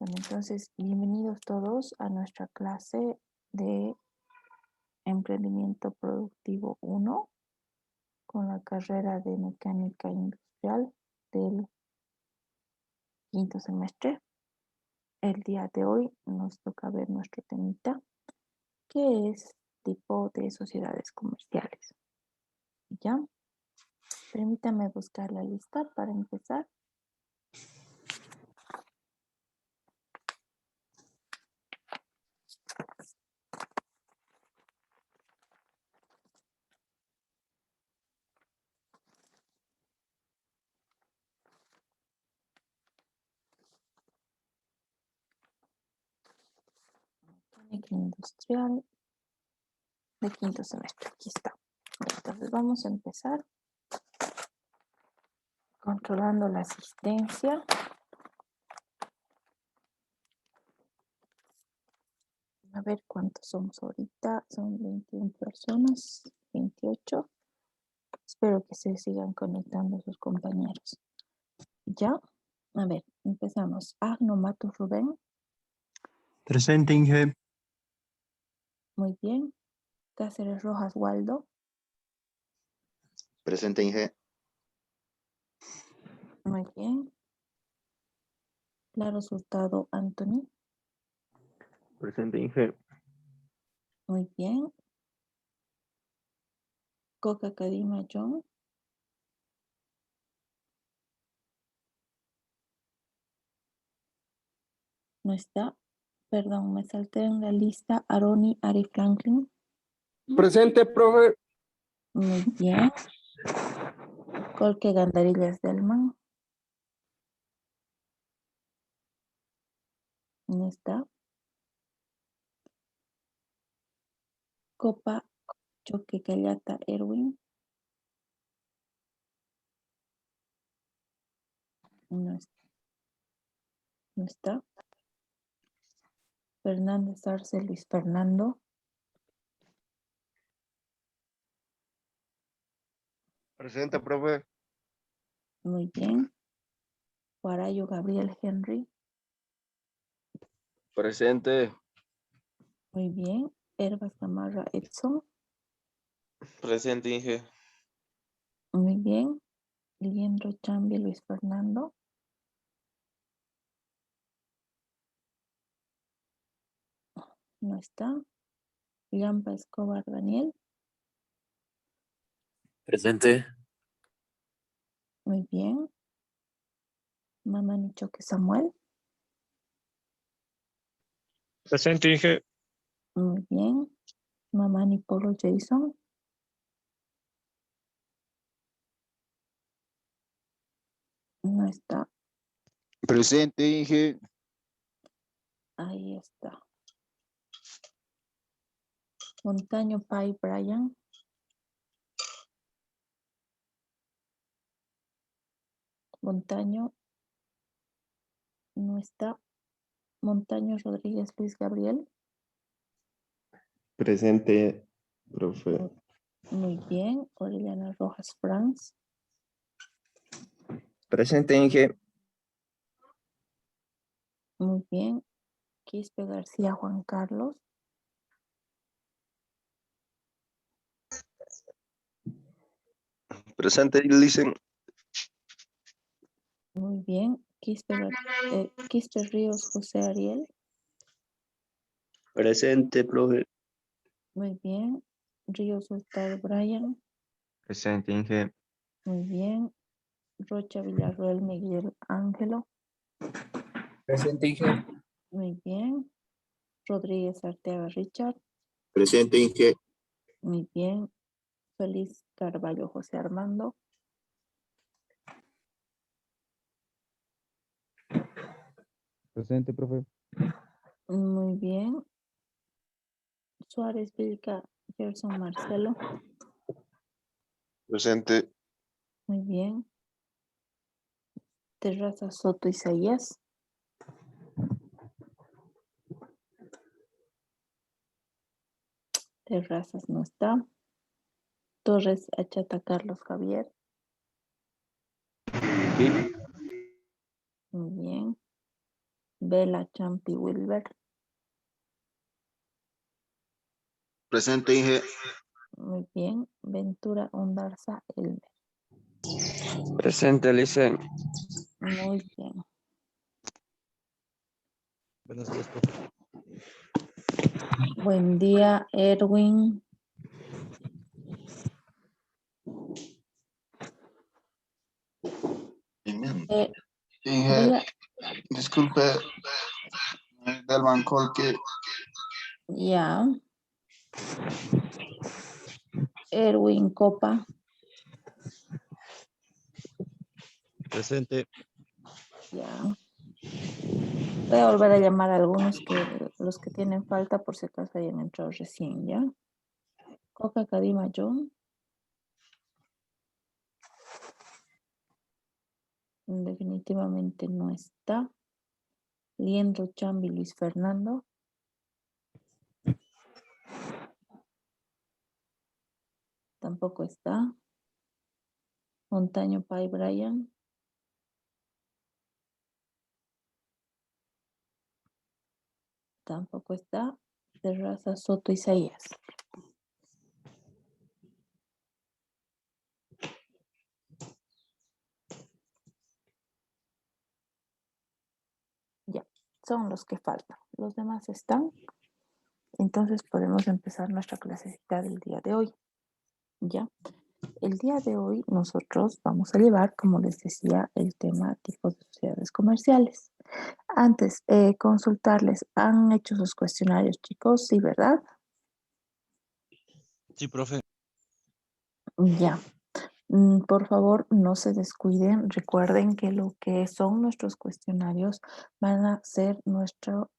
Bueno, entonces, bienvenidos todos a nuestra clase de Emprendimiento Productivo 1 con la carrera de Mecánica Industrial del quinto semestre. El día de hoy nos toca ver nuestro temita, que es tipo de sociedades comerciales. ¿Ya? Permítame buscar la lista para empezar. Mecánica Industrial de quinto semestre. Aquí está. Entonces vamos a empezar controlando la asistencia. A ver cuántos somos ahorita. Son 21 personas, 28. Espero que se sigan conectando sus compañeros. ¿Ya? A ver, empezamos. Agno Matos Rubén. Presente, Inge. Muy bien. Cáceres Rojas Waldo. Presente, Inge. Muy bien. Claro Hurtado Anthony. Presente, Inge. Muy bien. Coca Kadima John. No está. Perdón, me salté en la lista. Aroni Ari Franklin. Presente, profe. Muy bien. Colque Gandarillas Delman. No está. Copa Choque Callata Erwin. No está. No está. Fernández Arce Luis Fernando. Presente, profe. Muy bien. Guarayo Gabriel Henry. Presente. Muy bien. Herbas Gamarra Edson. Presente, Inge. Muy bien. Liendro Chambi Luis Fernando. No está. Yampa Escobar Daniel. Presente. Muy bien. Mamani Choque Samuel. Presente, Inge. Muy bien. Mamani Polo Jason. No está. Presente, Inge. Ahí está. Montaño Pai Brian. Montaño. No está. Montaño Rodríguez Luis Gabriel. Presente, profe. Muy bien. Orellana Rojas Franz. Presente, Inge. Muy bien. Quispe García Juan Carlos. Presente, listen. Muy bien. Quispe Ríos José Ariel. Presente, profe. Muy bien. Ríos Hurtado Brian. Presente, Inge. Muy bien. Rocha Villarroel Miguel Ángelo. Presente, Inge. Muy bien. Rodríguez Arteaga Richard. Presente, Inge. Muy bien. Feliz Carballo José Armando. Presente, profe. Muy bien. Suárez Vilca Gerson Marcelo. Presente. Muy bien. Terraza Soto Isaías. Terrazas no está. Torres Achata Carlos Javier. Sí. Muy bien. Vela Champi Wilber. Presente, Inge. Muy bien. Ventura Ondarza Elmer. Presente, Licen. Muy bien. Buenos días, profe. Buen día, Erwin. Inge, Vela, disculpe, del banco que ya. Erwin Copa. Presente. Ya. Voy a volver a llamar a algunos los que tienen falta por si acaso hayan entrado recién, ¿ya? Coca Kadima John. Definitivamente no está. Liendro Chambi Luis Fernando. Tampoco está. Montaño Pai Brian. Tampoco está. Terraza Soto Isaías. Ya, son los que faltan. Los demás están. Entonces podemos empezar nuestra clasecita del día de hoy. Ya. El día de hoy nosotros vamos a llevar, como les decía, el tema tipos de sociedades comerciales. Antes, consultarles, ¿han hecho sus cuestionarios, chicos? Sí, ¿verdad? Sí, profe. Ya. Por favor, no se descuiden. Recuerden que lo que son nuestros cuestionarios van a ser nuestro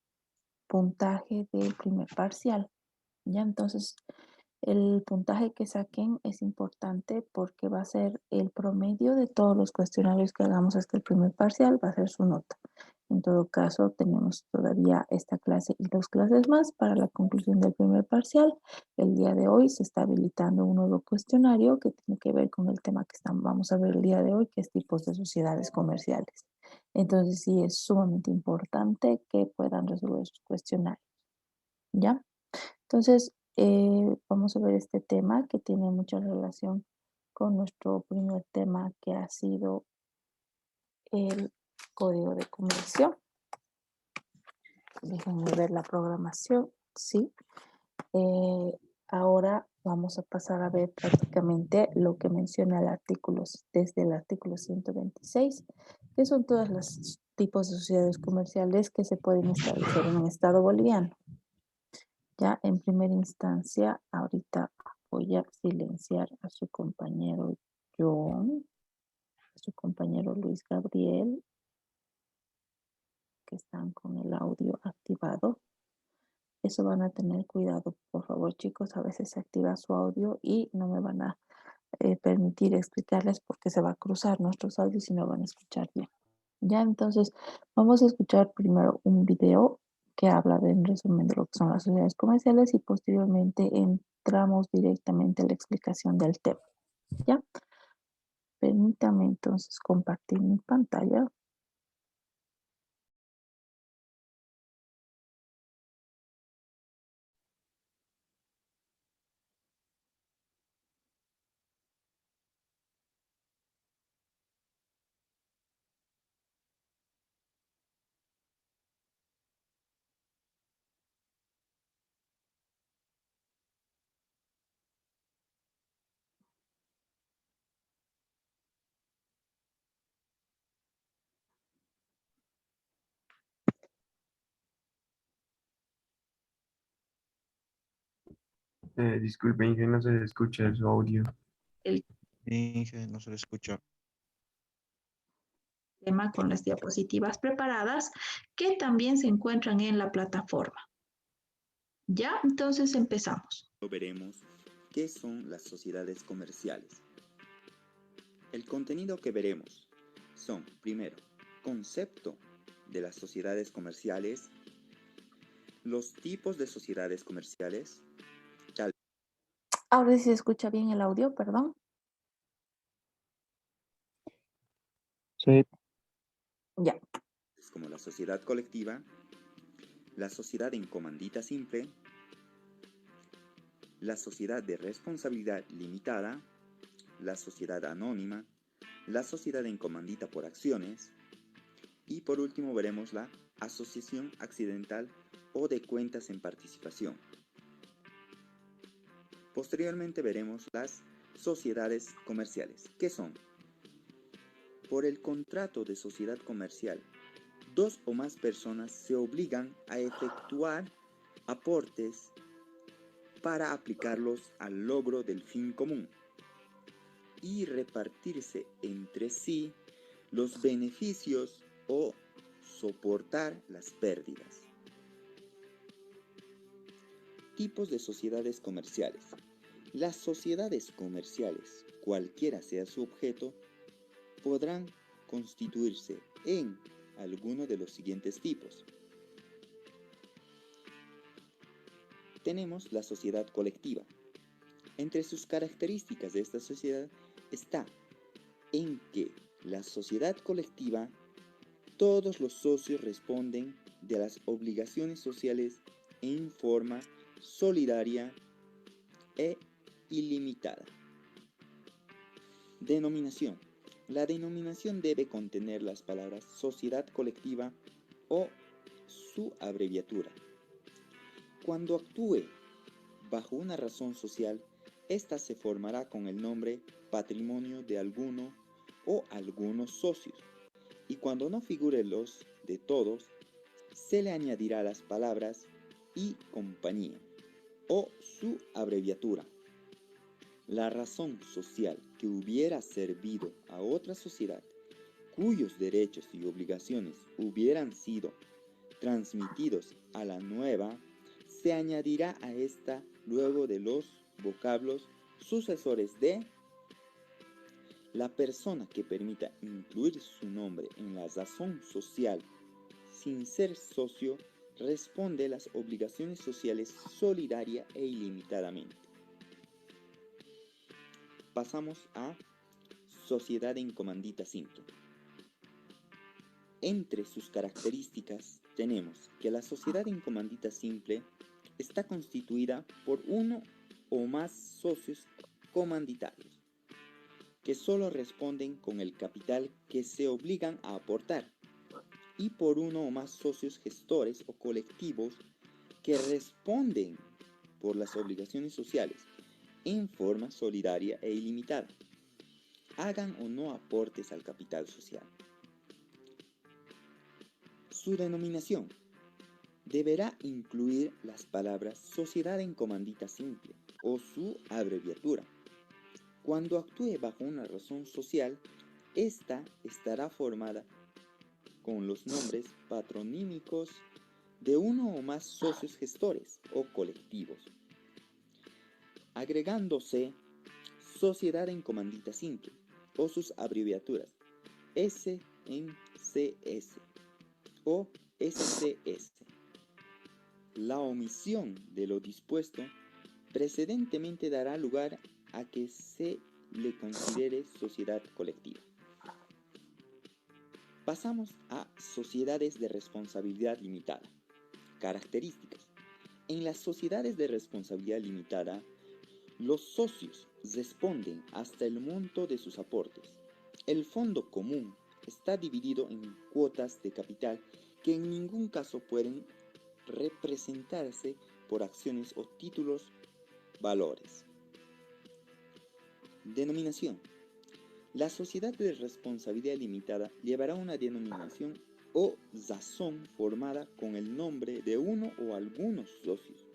puntaje del primer parcial. Ya, entonces, el puntaje que saquen es importante porque va a ser el promedio de todos los cuestionarios que hagamos hasta el primer parcial, va a ser su nota. En todo caso, tenemos todavía esta clase y 2 clases más para la conclusión del primer parcial. El día de hoy se está habilitando un nuevo cuestionario que tiene que ver con el tema que vamos a ver el día de hoy, que es tipos de sociedades comerciales. Entonces, sí es sumamente importante que puedan resolver sus cuestionarios. ¿Ya? Entonces, vamos a ver este tema que tiene mucha relación con nuestro primer tema que ha sido el código de comercio. Déjenme ver la programación. Sí. Ahora vamos a pasar a ver prácticamente lo que menciona el artículo, desde el artículo 126, que son todos los tipos de sociedades comerciales que se pueden establecer en el Estado boliviano. Ya en primera instancia, ahorita voy a silenciar a su compañero John, a su compañero Luis Gabriel, que están con el audio activado. Eso van a tener cuidado, por favor, chicos. A veces se activa su audio y no me van a permitir explicarles porque se va a cruzar nuestros audios y no van a escuchar bien. Ya, entonces vamos a escuchar primero un video que habla en resumen de lo que son las sociedades comerciales y posteriormente entramos directamente a la explicación del tema. ¿Ya? Permítame entonces compartir mi pantalla. Disculpe, Inge, no se escucha su audio. El Inge, no se le escucha. tema con las diapositivas preparadas que también se encuentran en la plataforma. Ya, entonces empezamos. Veremos qué son las sociedades comerciales. El contenido que veremos son, primero, concepto de las sociedades comerciales, los tipos de sociedades comerciales, Ahora sí se escucha bien el audio, perdón. Sí. Ya. como la sociedad colectiva, la sociedad en comandita simple, la sociedad de responsabilidad limitada, la sociedad anónima, la sociedad en comandita por acciones y por último veremos la asociación accidental o de cuentas en participación. Posteriormente veremos las sociedades comerciales, que son: por el contrato de sociedad comercial, dos o más personas se obligan a efectuar aportes para aplicarlos al logro del fin común y repartirse entre sí los beneficios o soportar las pérdidas. Tipos de sociedades comerciales. Las sociedades comerciales, cualquiera sea su objeto, podrán constituirse en alguno de los siguientes tipos. Tenemos la sociedad colectiva. Entre sus características de esta sociedad está en que la sociedad colectiva, todos los socios responden de las obligaciones sociales en forma solidaria e ilimitada. Denominación. La denominación debe contener las palabras sociedad colectiva o su abreviatura. Cuando actúe bajo una razón social, esta se formará con el nombre patrimonio de alguno o algunos socios, y cuando no figure los de todos, se le añadirá las palabras y compañía o su abreviatura. La razón social que hubiera servido a otra sociedad, cuyos derechos y obligaciones hubieran sido transmitidos a la nueva, se añadirá a esta luego de los vocablos sucesores de. La persona que permita incluir su nombre en la razón social sin ser socio responde las obligaciones sociales solidaria e ilimitadamente. Pasamos a sociedad en comandita simple. Entre sus características tenemos que la sociedad en comandita simple está constituida por uno o más socios comanditarios, que solo responden con el capital que se obligan a aportar, y por uno o más socios gestores o colectivos que responden por las obligaciones sociales en forma solidaria e ilimitada, hagan o no aportes al capital social. Su denominación deberá incluir las palabras sociedad en comandita simple o su abreviatura. Cuando actúe bajo una razón social, esta estará formada con los nombres patronímicos de uno o más socios gestores o colectivos, agregándose sociedad en comandita simple o sus abreviaturas SNCS o SCS. La omisión de lo dispuesto precedentemente dará lugar a que se le considere sociedad colectiva. Pasamos a sociedades de responsabilidad limitada. Características. En las sociedades de responsabilidad limitada, los socios responden hasta el monto de sus aportes. El fondo común está dividido en cuotas de capital que en ningún caso pueden representarse por acciones o títulos valores. Denominación. La sociedad de responsabilidad limitada llevará una denominación o razón formada con el nombre de uno o algunos socios.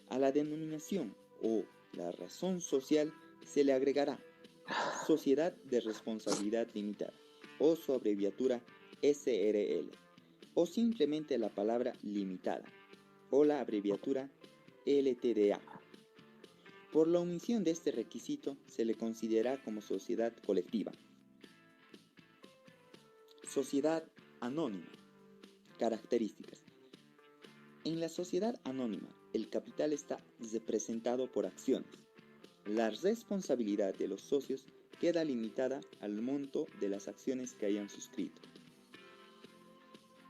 A la denominación o la razón social se le agregará Sociedad de Responsabilidad Limitada o su abreviatura SRL, o simplemente la palabra limitada o la abreviatura LTDA. Por la omisión de este requisito se le considera como sociedad colectiva. Sociedad anónima. Características. En la sociedad anónima, el capital está representado por acciones. La responsabilidad de los socios queda limitada al monto de las acciones que hayan suscrito.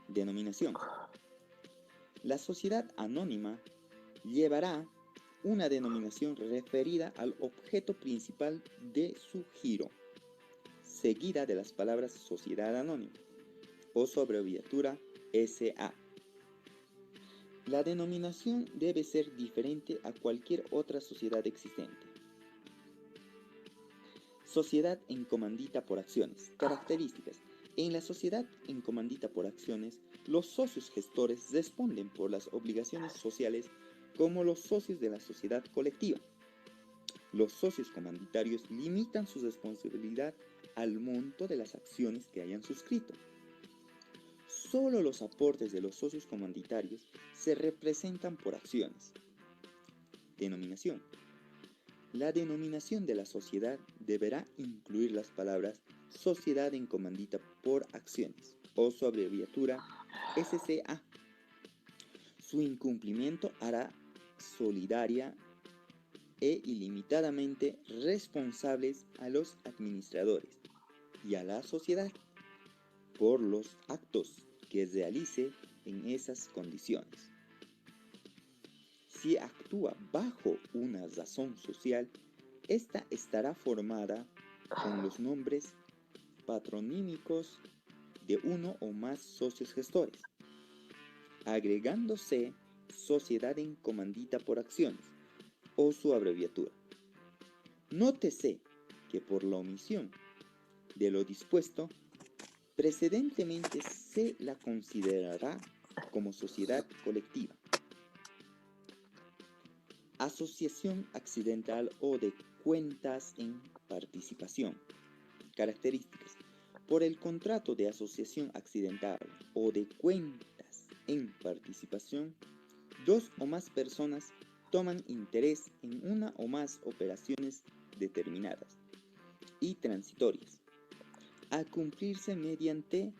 Denominación. La sociedad anónima llevará una denominación referida al objeto principal de su giro, seguida de las palabras sociedad anónima o su abreviatura SA. La denominación debe ser diferente a cualquier otra sociedad existente. Sociedad en comandita por acciones. Características. En la sociedad en comandita por acciones, los socios gestores responden por las obligaciones sociales como los socios de la sociedad colectiva. Los socios comanditarios limitan su responsabilidad al monto de las acciones que hayan suscrito. Solo los aportes de los socios comanditarios se representan por acciones. Denominación. La denominación de la sociedad deberá incluir las palabras sociedad en comandita por acciones o su abreviatura SCA. Su incumplimiento hará solidaria e ilimitadamente responsables a los administradores y a la sociedad por los actos que realice en esas condiciones. Si actúa bajo una razón social, esta estará formada con los nombres patronímicos de uno o más socios gestores, agregándose sociedad en comandita por acciones o su abreviatura. Nótese que por la omisión de lo dispuesto precedentemente se la considerará como sociedad colectiva. Asociación accidental o de cuentas en participación. Características. Por el contrato de asociación accidental o de cuentas en participación, dos o más personas toman interés en una o más operaciones determinadas y transitorias, a cumplirse mediante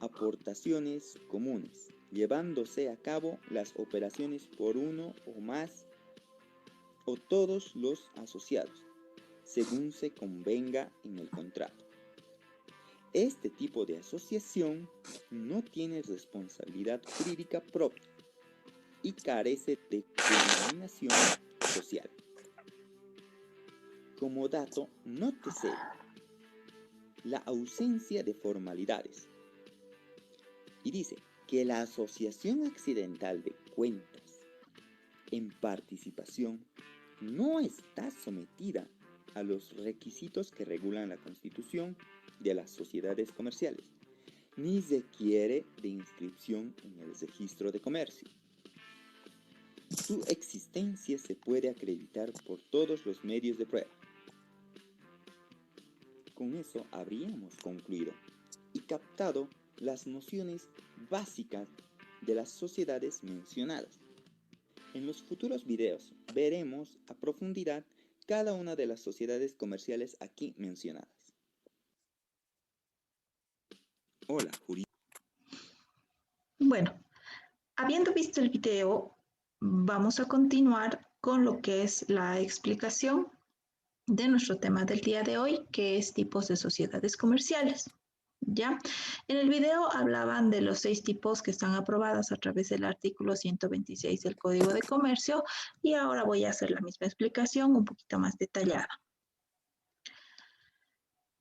aportaciones comunes, llevándose a cabo las operaciones por uno o más o todos los asociados, según se convenga en el contrato. Este tipo de asociación no tiene responsabilidad jurídica propia y carece de denominación social. Como dato, nótese la ausencia de formalidades. Y dice que la asociación accidental de cuentas en participación no está sometida a los requisitos que regulan la Constitución de las sociedades comerciales, ni requiere de inscripción en el registro de comercio. Su existencia se puede acreditar por todos los medios de prueba. Con eso habríamos concluido y captado las nociones básicas de las sociedades mencionadas. En los futuros videos veremos a profundidad cada una de las sociedades comerciales aquí mencionadas. Hola, Juli. Bueno, habiendo visto el video, vamos a continuar con lo que es la explicación de nuestro tema del día de hoy, que es tipos de sociedades comerciales. ¿Ya? En el video hablaban de los 6 tipos que están aprobados a través del artículo 126 del Código de Comercio y ahora voy a hacer la misma explicación un poquito más detallada.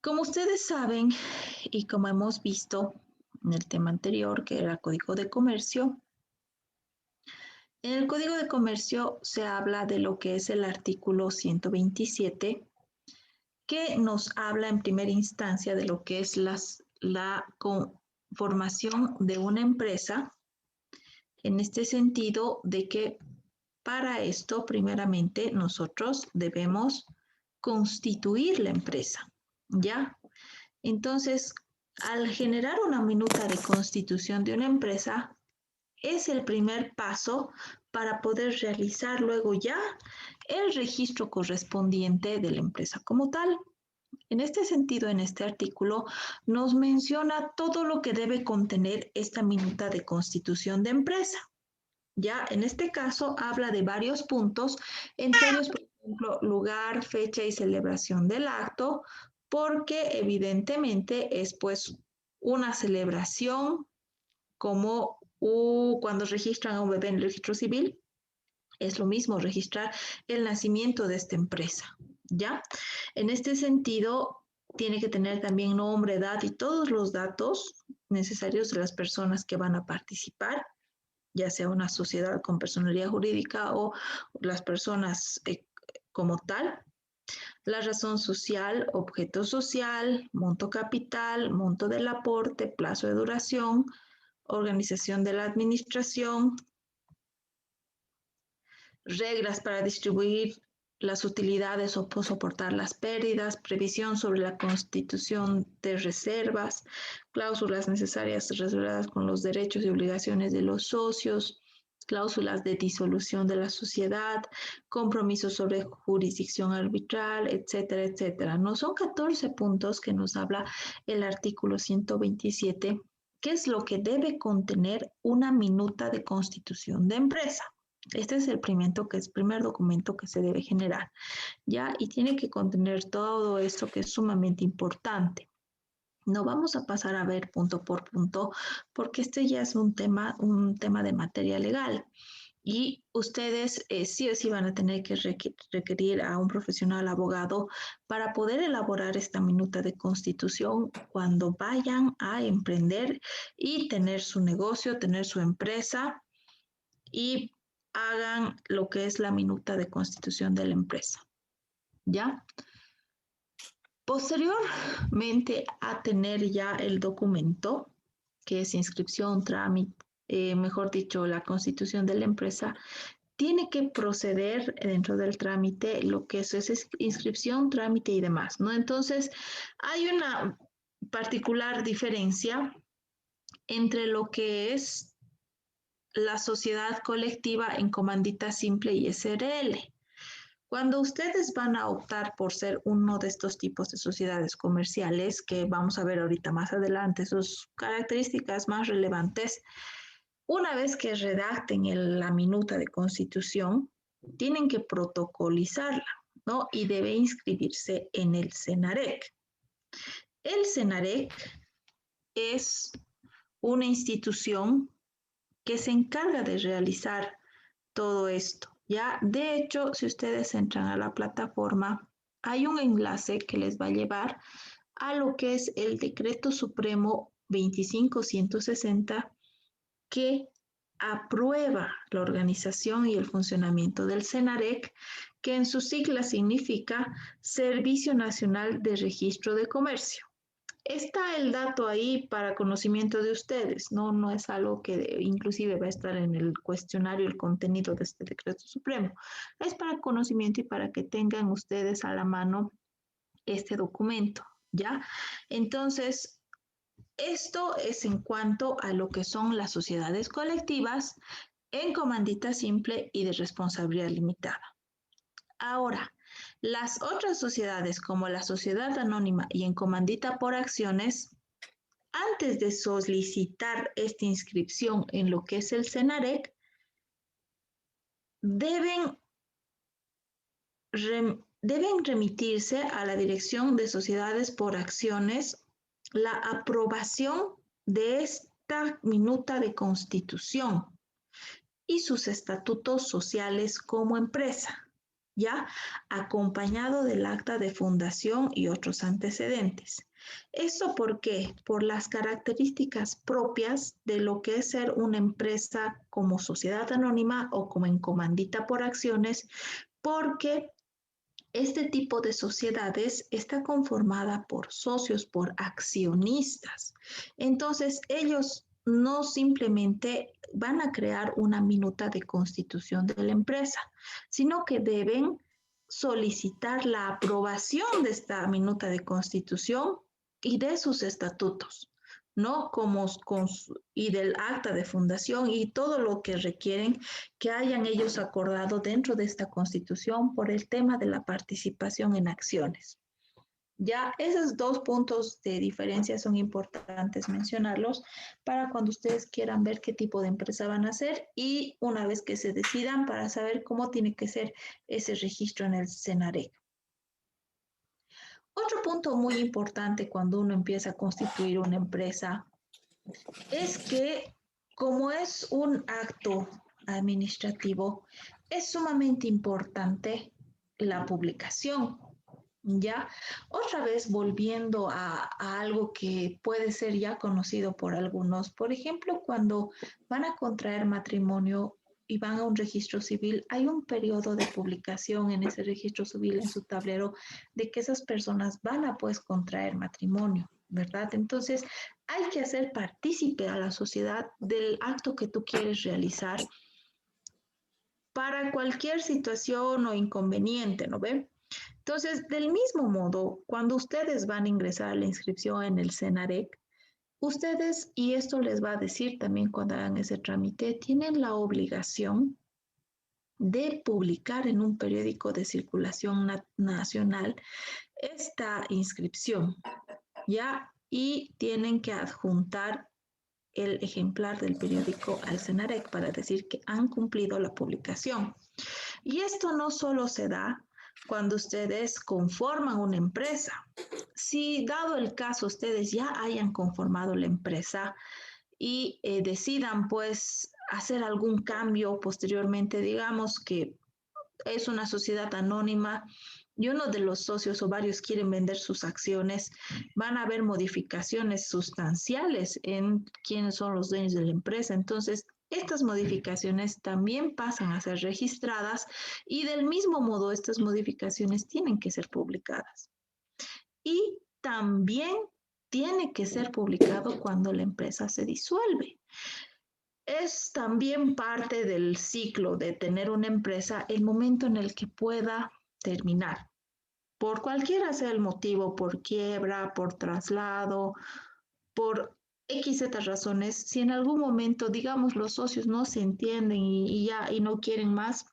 Como ustedes saben y como hemos visto en el tema anterior, que era Código de Comercio, en el Código de Comercio se habla de lo que es el artículo 127, que nos habla en primera instancia de lo que es la conformación de una empresa, en este sentido de que para esto, primeramente, nosotros debemos constituir la empresa, ¿ya? Entonces, al generar una minuta de constitución de una empresa, es el primer paso para poder realizar luego ya el registro correspondiente de la empresa como tal. En este sentido, en este artículo, nos menciona todo lo que debe contener esta minuta de constitución de empresa. Ya en este caso habla de varios puntos, entre ellos, por ejemplo, lugar, fecha y celebración del acto, porque evidentemente es pues una celebración como cuando registran a un bebé en el registro civil, es lo mismo registrar el nacimiento de esta empresa, ¿ya? En este sentido, tiene que tener también nombre, edad y todos los datos necesarios de las personas que van a participar, ya sea una sociedad con personalidad jurídica o las personas como tal. La razón social, objeto social, monto capital, monto del aporte, plazo de duración, organización de la administración, reglas para distribuir las utilidades o soportar las pérdidas, previsión sobre la constitución de reservas, cláusulas necesarias relacionadas con los derechos y obligaciones de los socios, cláusulas de disolución de la sociedad, compromisos sobre jurisdicción arbitral, etcétera, etcétera. No son 14 puntos que nos habla el artículo 127, que es lo que debe contener una minuta de constitución de empresa. Este es el primer documento que se debe generar, ¿ya? Y tiene que contener todo esto que es sumamente importante. No vamos a pasar a ver punto por punto, porque este ya es un tema de materia legal. Y ustedes sí o sí van a tener que requerir a un profesional abogado para poder elaborar esta minuta de constitución cuando vayan a emprender y tener su negocio, tener su empresa y hagan lo que es la minuta de constitución de la empresa, ¿ya? Posteriormente a tener ya el documento, que es inscripción, trámite, mejor dicho, la constitución de la empresa, tiene que proceder dentro del trámite lo que es inscripción, trámite y demás, ¿no? Entonces, hay una particular diferencia entre lo que es la sociedad colectiva en comandita simple y SRL. Cuando ustedes van a optar por ser uno de estos tipos de sociedades comerciales, que vamos a ver ahorita más adelante, sus características más relevantes, una vez que redacten la minuta de constitución, tienen que protocolizarla, ¿no? Y debe inscribirse en el CENAREC. El CENAREC es una institución que se encarga de realizar todo esto, ¿ya? De hecho, si ustedes entran a la plataforma, hay un enlace que les va a llevar a lo que es el Decreto Supremo 25160 que aprueba la organización y el funcionamiento del CENAREC, que en sus siglas significa Servicio Nacional de Registro de Comercio. Está el dato ahí para conocimiento de ustedes, no es algo que inclusive va a estar en el cuestionario, el contenido de este decreto supremo. Es para conocimiento y para que tengan ustedes a la mano este documento, ¿ya? Entonces, esto es en cuanto a lo que son las sociedades colectivas en comandita simple y de responsabilidad limitada. Ahora, las otras sociedades, como la sociedad anónima y en comandita por acciones, antes de solicitar esta inscripción en lo que es el CENAREC, deben remitirse a la Dirección de Sociedades por Acciones la aprobación de esta minuta de constitución y sus estatutos sociales como empresa, ¿ya? Acompañado del acta de fundación y otros antecedentes. ¿Esto por qué? Por las características propias de lo que es ser una empresa como sociedad anónima o como en comandita por acciones, porque este tipo de sociedades está conformada por socios, por accionistas. Entonces, ellos no simplemente van a crear una minuta de constitución de la empresa, sino que deben solicitar la aprobación de esta minuta de constitución y de sus estatutos, ¿no? Y del acta de fundación y todo lo que requieren que hayan ellos acordado dentro de esta constitución por el tema de la participación en acciones. Ya esos dos puntos de diferencia son importantes mencionarlos para cuando ustedes quieran ver qué tipo de empresa van a hacer y una vez que se decidan para saber cómo tiene que ser ese registro en el CENAREC. Otro punto muy importante cuando uno empieza a constituir una empresa es que como es un acto administrativo, es sumamente importante la publicación. Ya, otra vez volviendo a algo que puede ser ya conocido por algunos, por ejemplo, cuando van a contraer matrimonio y van a un registro civil, hay un periodo de publicación en ese registro civil, en su tablero, de que esas personas van a pues contraer matrimonio, ¿verdad? Entonces, hay que hacer partícipe a la sociedad del acto que tú quieres realizar para cualquier situación o inconveniente, ¿no ve? Entonces, del mismo modo, cuando ustedes van a ingresar a la inscripción en el CENAREC, ustedes, y esto les va a decir también cuando hagan ese trámite, tienen la obligación de publicar en un periódico de circulación nacional esta inscripción, ¿ya? Y tienen que adjuntar el ejemplar del periódico al CENAREC para decir que han cumplido la publicación. Y esto no solo se da cuando ustedes conforman una empresa. Si dado el caso ustedes ya hayan conformado la empresa y decidan pues hacer algún cambio posteriormente, digamos que es una sociedad anónima y uno de los socios o varios quieren vender sus acciones, van a haber modificaciones sustanciales en quiénes son los dueños de la empresa. Entonces, estas modificaciones también pasan a ser registradas y del mismo modo estas modificaciones tienen que ser publicadas. Y también tiene que ser publicado cuando la empresa se disuelve. Es también parte del ciclo de tener una empresa el momento en el que pueda terminar. Por cualquiera sea el motivo, por quiebra, por traslado, por X razones, si en algún momento, digamos, los socios no se entienden y no quieren más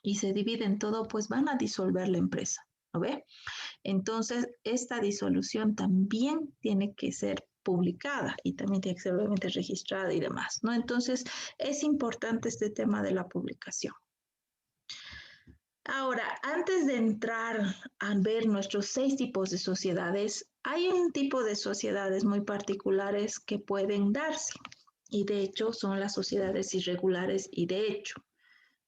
y se dividen todo, pues van a disolver la empresa, ¿no ve? Entonces, esta disolución también tiene que ser publicada y también tiene que ser obviamente registrada y demás, ¿no? Entonces, es importante este tema de la publicación. Ahora, antes de entrar a ver nuestros 6 tipos de sociedades, hay un tipo de sociedades muy particulares que pueden darse y de hecho son las sociedades irregulares y de hecho.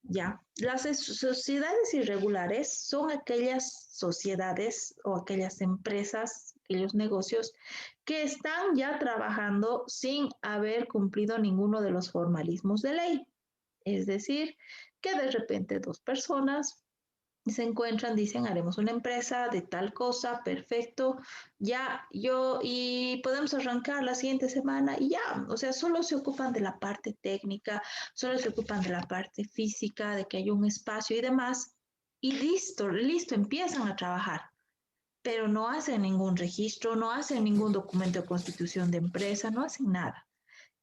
Ya, las sociedades irregulares son aquellas sociedades o aquellas empresas, aquellos negocios que están ya trabajando sin haber cumplido ninguno de los formalismos de ley. Es decir, que de repente 2 personas se encuentran, dicen, haremos una empresa de tal cosa, perfecto, ya yo, y podemos arrancar la siguiente semana y ya, o sea, solo se ocupan de la parte técnica, solo se ocupan de la parte física, de que haya un espacio y demás, y listo, empiezan a trabajar, pero no hacen ningún registro, no hacen ningún documento de constitución de empresa, no hacen nada.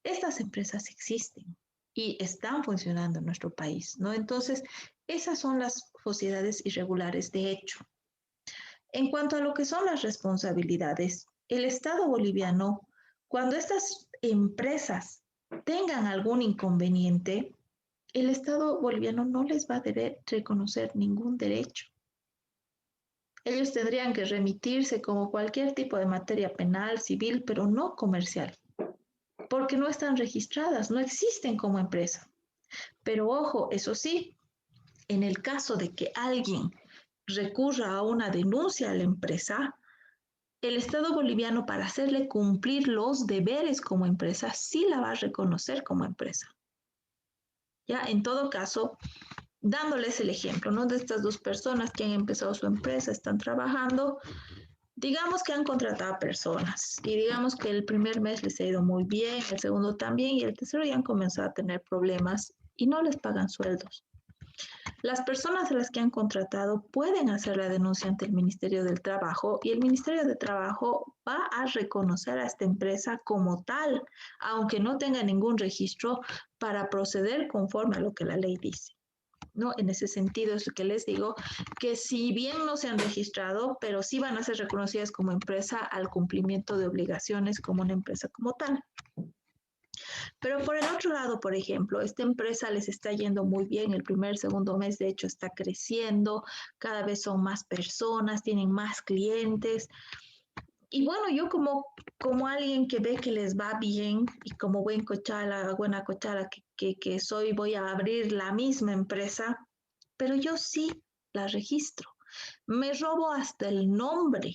Estas empresas existen y están funcionando en nuestro país, ¿no? Entonces, esas son las sociedades irregulares de hecho. En cuanto a lo que son las responsabilidades, el Estado boliviano, cuando estas empresas tengan algún inconveniente, el Estado boliviano no les va a deber reconocer ningún derecho. Ellos tendrían que remitirse como cualquier tipo de materia penal, civil, pero no comercial, porque no están registradas, no existen como empresa. Pero ojo, eso sí, en el caso de que alguien recurra a una denuncia a la empresa, el Estado boliviano, para hacerle cumplir los deberes como empresa, sí la va a reconocer como empresa. Ya, en todo caso, dándoles el ejemplo, ¿no? De estas 2 personas que han empezado su empresa, están trabajando, digamos que han contratado personas y digamos que el primer mes les ha ido muy bien, el segundo también y el tercero ya han comenzado a tener problemas y no les pagan sueldos. Las personas a las que han contratado pueden hacer la denuncia ante el Ministerio del Trabajo y el Ministerio de Trabajo va a reconocer a esta empresa como tal, aunque no tenga ningún registro, para proceder conforme a lo que la ley dice. ¿No? En ese sentido es lo que les digo, que si bien no se han registrado, pero sí van a ser reconocidas como empresa al cumplimiento de obligaciones como una empresa como tal. Pero por el otro lado, por ejemplo, esta empresa les está yendo muy bien, el primer, segundo mes de hecho está creciendo, cada vez son más personas, tienen más clientes, Y bueno, yo como alguien que ve que les va bien y como buena cochara que soy, voy a abrir la misma empresa, pero yo sí la registro. Me robo hasta el nombre.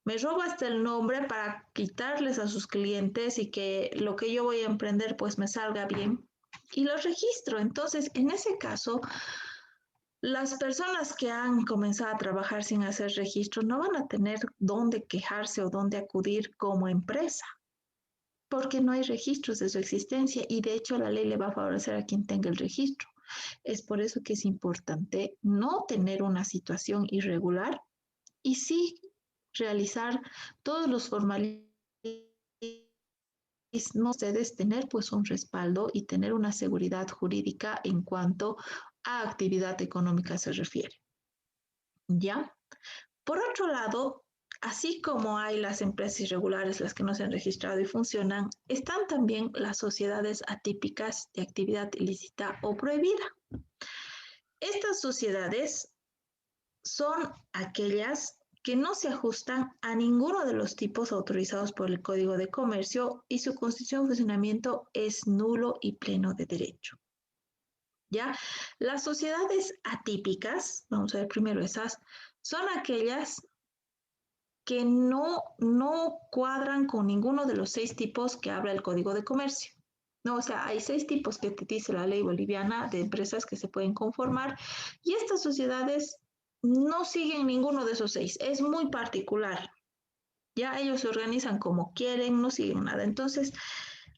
Me robo hasta el nombre para quitarles a sus clientes y que lo que yo voy a emprender pues me salga bien y lo registro. Entonces, en ese caso, las personas que han comenzado a trabajar sin hacer registro no van a tener dónde quejarse o dónde acudir como empresa, porque no hay registros de su existencia y de hecho la ley le va a favorecer a quien tenga el registro. Es por eso que es importante no tener una situación irregular y sí realizar todos los formalismos, ustedes tener pues un respaldo y tener una seguridad jurídica en cuanto a actividad económica se refiere. ¿Ya? Por otro lado, así como hay las empresas irregulares, las que no se han registrado y funcionan, están también las sociedades atípicas de actividad ilícita o prohibida. Estas sociedades son aquellas que no se ajustan a ninguno de los tipos autorizados por el Código de Comercio y su constitución y funcionamiento es nulo y pleno de derecho. ¿Ya? Las sociedades atípicas, vamos a ver primero esas, son aquellas que no cuadran con ninguno de los 6 tipos que habla el Código de Comercio. No, o sea, hay 6 tipos que te dice la ley boliviana de empresas que se pueden conformar y estas sociedades no siguen ninguno de esos 6. Es muy particular. Ya ellos se organizan como quieren, no siguen nada. Entonces,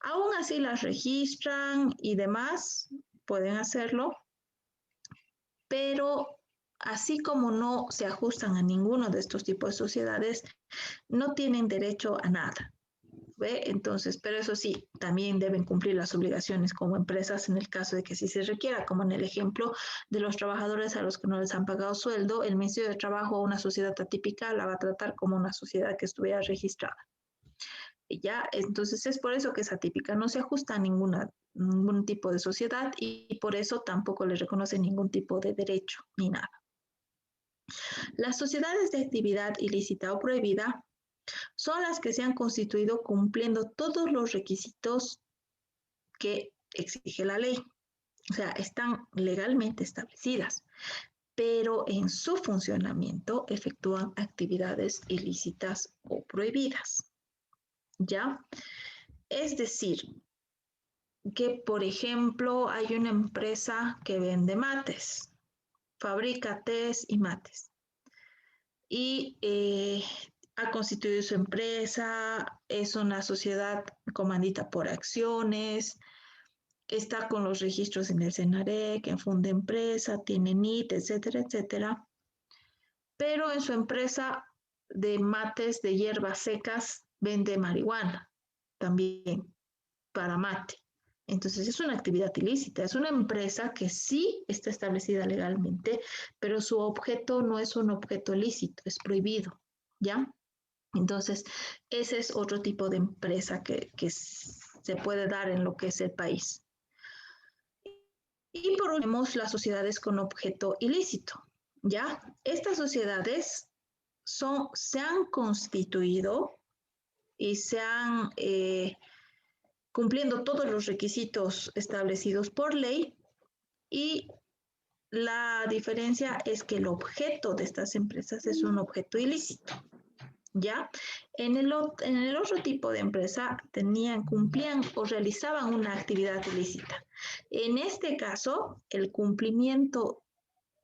aún así las registran y demás, pueden hacerlo, pero así como no se ajustan a ninguno de estos tipos de sociedades, no tienen derecho a nada. ¿Ve? Entonces, pero eso sí, también deben cumplir las obligaciones como empresas en el caso de que sí se requiera, como en el ejemplo de los trabajadores a los que no les han pagado sueldo, el Ministerio de Trabajo o una sociedad atípica la va a tratar como una sociedad que estuviera registrada. Ya, entonces es por eso que es atípica, no se ajusta a ningún tipo de sociedad y por eso tampoco le reconoce ningún tipo de derecho ni nada. Las sociedades de actividad ilícita o prohibida son las que se han constituido cumpliendo todos los requisitos que exige la ley. O sea, están legalmente establecidas, pero en su funcionamiento efectúan actividades ilícitas o prohibidas. ¿Ya? Es decir, que por ejemplo hay una empresa que vende mates, fabrica tés y mates. Y ha constituido su empresa, es una sociedad comandita por acciones, está con los registros en el Senarec, en Funda Empresa, tiene NIT, etcétera, etcétera. Pero en su empresa de mates de hierbas secas vende marihuana también para mate. Entonces es una actividad ilícita, es una empresa que sí está establecida legalmente, pero su objeto no es un objeto lícito, es prohibido, ¿ya? Entonces, ese es otro tipo de empresa que se puede dar en lo que es el país. Y por último, las sociedades con objeto ilícito, ¿ya? Estas sociedades se han constituido y se han cumpliendo todos los requisitos establecidos por ley y la diferencia es que el objeto de estas empresas es un objeto ilícito, ¿ya? En el otro tipo de empresa cumplían o realizaban una actividad ilícita. En este caso, el cumplimiento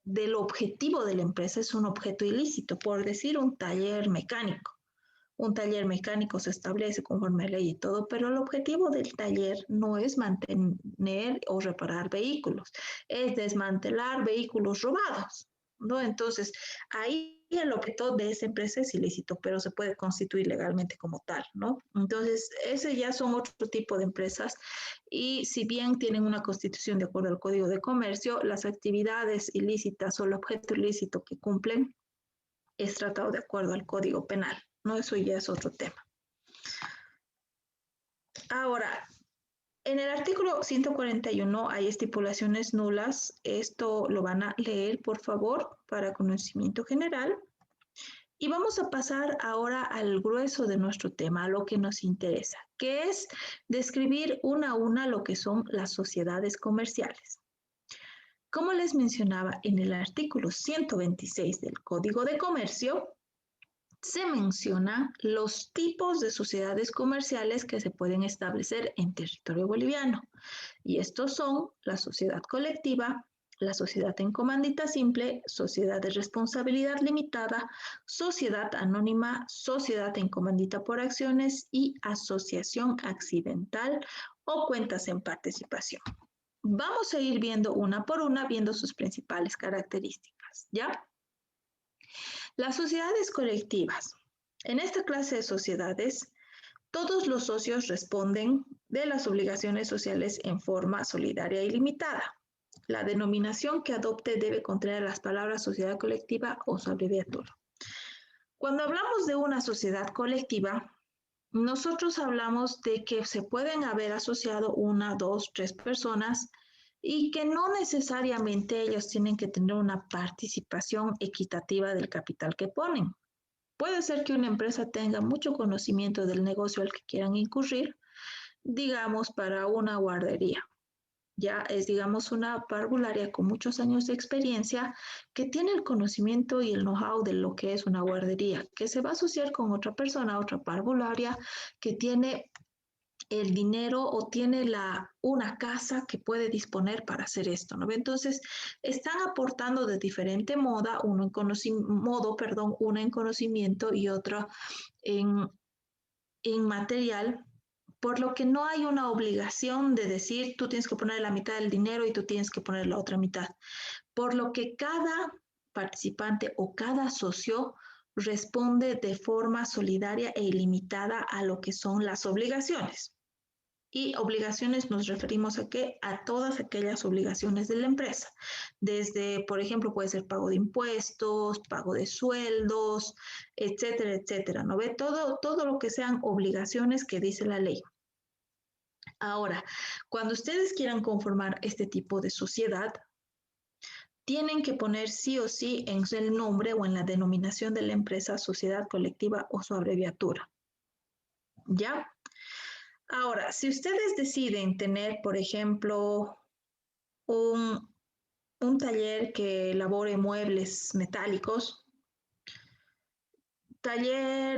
del objetivo de la empresa es un objeto ilícito, por decir un taller mecánico. Un taller mecánico se establece conforme a ley y todo, pero el objetivo del taller no es mantener o reparar vehículos, es desmantelar vehículos robados, ¿no? Entonces, ahí el objeto de esa empresa es ilícito, pero se puede constituir legalmente como tal, ¿no? Entonces, ese ya son otro tipo de empresas y si bien tienen una constitución de acuerdo al Código de Comercio, las actividades ilícitas o el objeto ilícito que cumplen es tratado de acuerdo al Código Penal. No, eso ya es otro tema. Ahora, en el artículo 141 hay estipulaciones nulas. Esto lo van a leer, por favor, para conocimiento general. Y vamos a pasar ahora al grueso de nuestro tema, a lo que nos interesa, que es describir una a una lo que son las sociedades comerciales. Como les mencionaba en el artículo 126 del Código de Comercio, se mencionan los tipos de sociedades comerciales que se pueden establecer en territorio boliviano. Y estos son la sociedad colectiva, la sociedad en comandita simple, sociedad de responsabilidad limitada, sociedad anónima, sociedad en comandita por acciones y asociación accidental o cuentas en participación. Vamos a ir viendo una por una, viendo sus principales características, ¿ya? Las sociedades colectivas. En esta clase de sociedades, todos los socios responden de las obligaciones sociales en forma solidaria y limitada. La denominación que adopte debe contener las palabras sociedad colectiva o su abreviatura. Cuando hablamos de una sociedad colectiva, nosotros hablamos de que se pueden haber asociado 1, 2, 3 personas y que no necesariamente ellos tienen que tener una participación equitativa del capital que ponen. Puede ser que una empresa tenga mucho conocimiento del negocio al que quieran incurrir, digamos para una guardería. Ya es, digamos, una parvularia con muchos años de experiencia que tiene el conocimiento y el know-how de lo que es una guardería, que se va a asociar con otra persona, otra parvularia, que tiene el dinero o tiene una casa que puede disponer para hacer esto, ¿no? Entonces, están aportando de diferente modo, una en conocimiento y otra en material, por lo que no hay una obligación de decir tú tienes que poner la mitad del dinero y tú tienes que poner la otra mitad, por lo que cada participante o cada socio responde de forma solidaria e ilimitada a lo que son las obligaciones. Y obligaciones nos referimos a qué? A todas aquellas obligaciones de la empresa. Desde, por ejemplo, puede ser pago de impuestos, pago de sueldos, etcétera, etcétera. ¿No ve? Todo lo que sean obligaciones que dice la ley. Ahora, cuando ustedes quieran conformar este tipo de sociedad, tienen que poner sí o sí en el nombre o en la denominación de la empresa sociedad colectiva o su abreviatura. ¿Ya? Ahora, si ustedes deciden tener, por ejemplo, un taller que elabore muebles metálicos, taller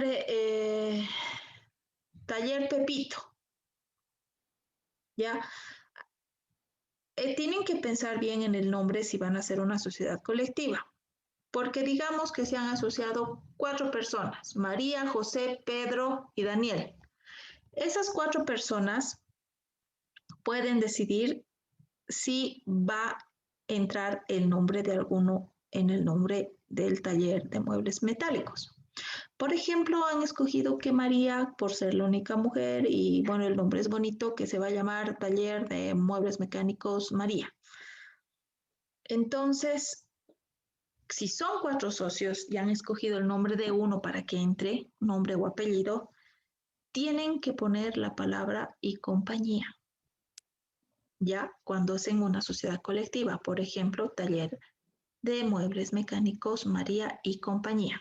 Pepito, ¿ya? Tienen que pensar bien en el nombre si van a hacer una sociedad colectiva, porque digamos que se han asociado 4 personas, María, José, Pedro y Daniel. Esas 4 personas pueden decidir si va a entrar el nombre de alguno en el nombre del taller de muebles metálicos. Por ejemplo, han escogido que María, por ser la única mujer, y bueno, el nombre es bonito, que se va a llamar Taller de Muebles Mecánicos María. Entonces, si son 4 socios y han escogido el nombre de uno para que entre, nombre o apellido, tienen que poner la palabra y compañía. Ya cuando hacen una sociedad colectiva, por ejemplo, Taller de Muebles Mecánicos María y compañía.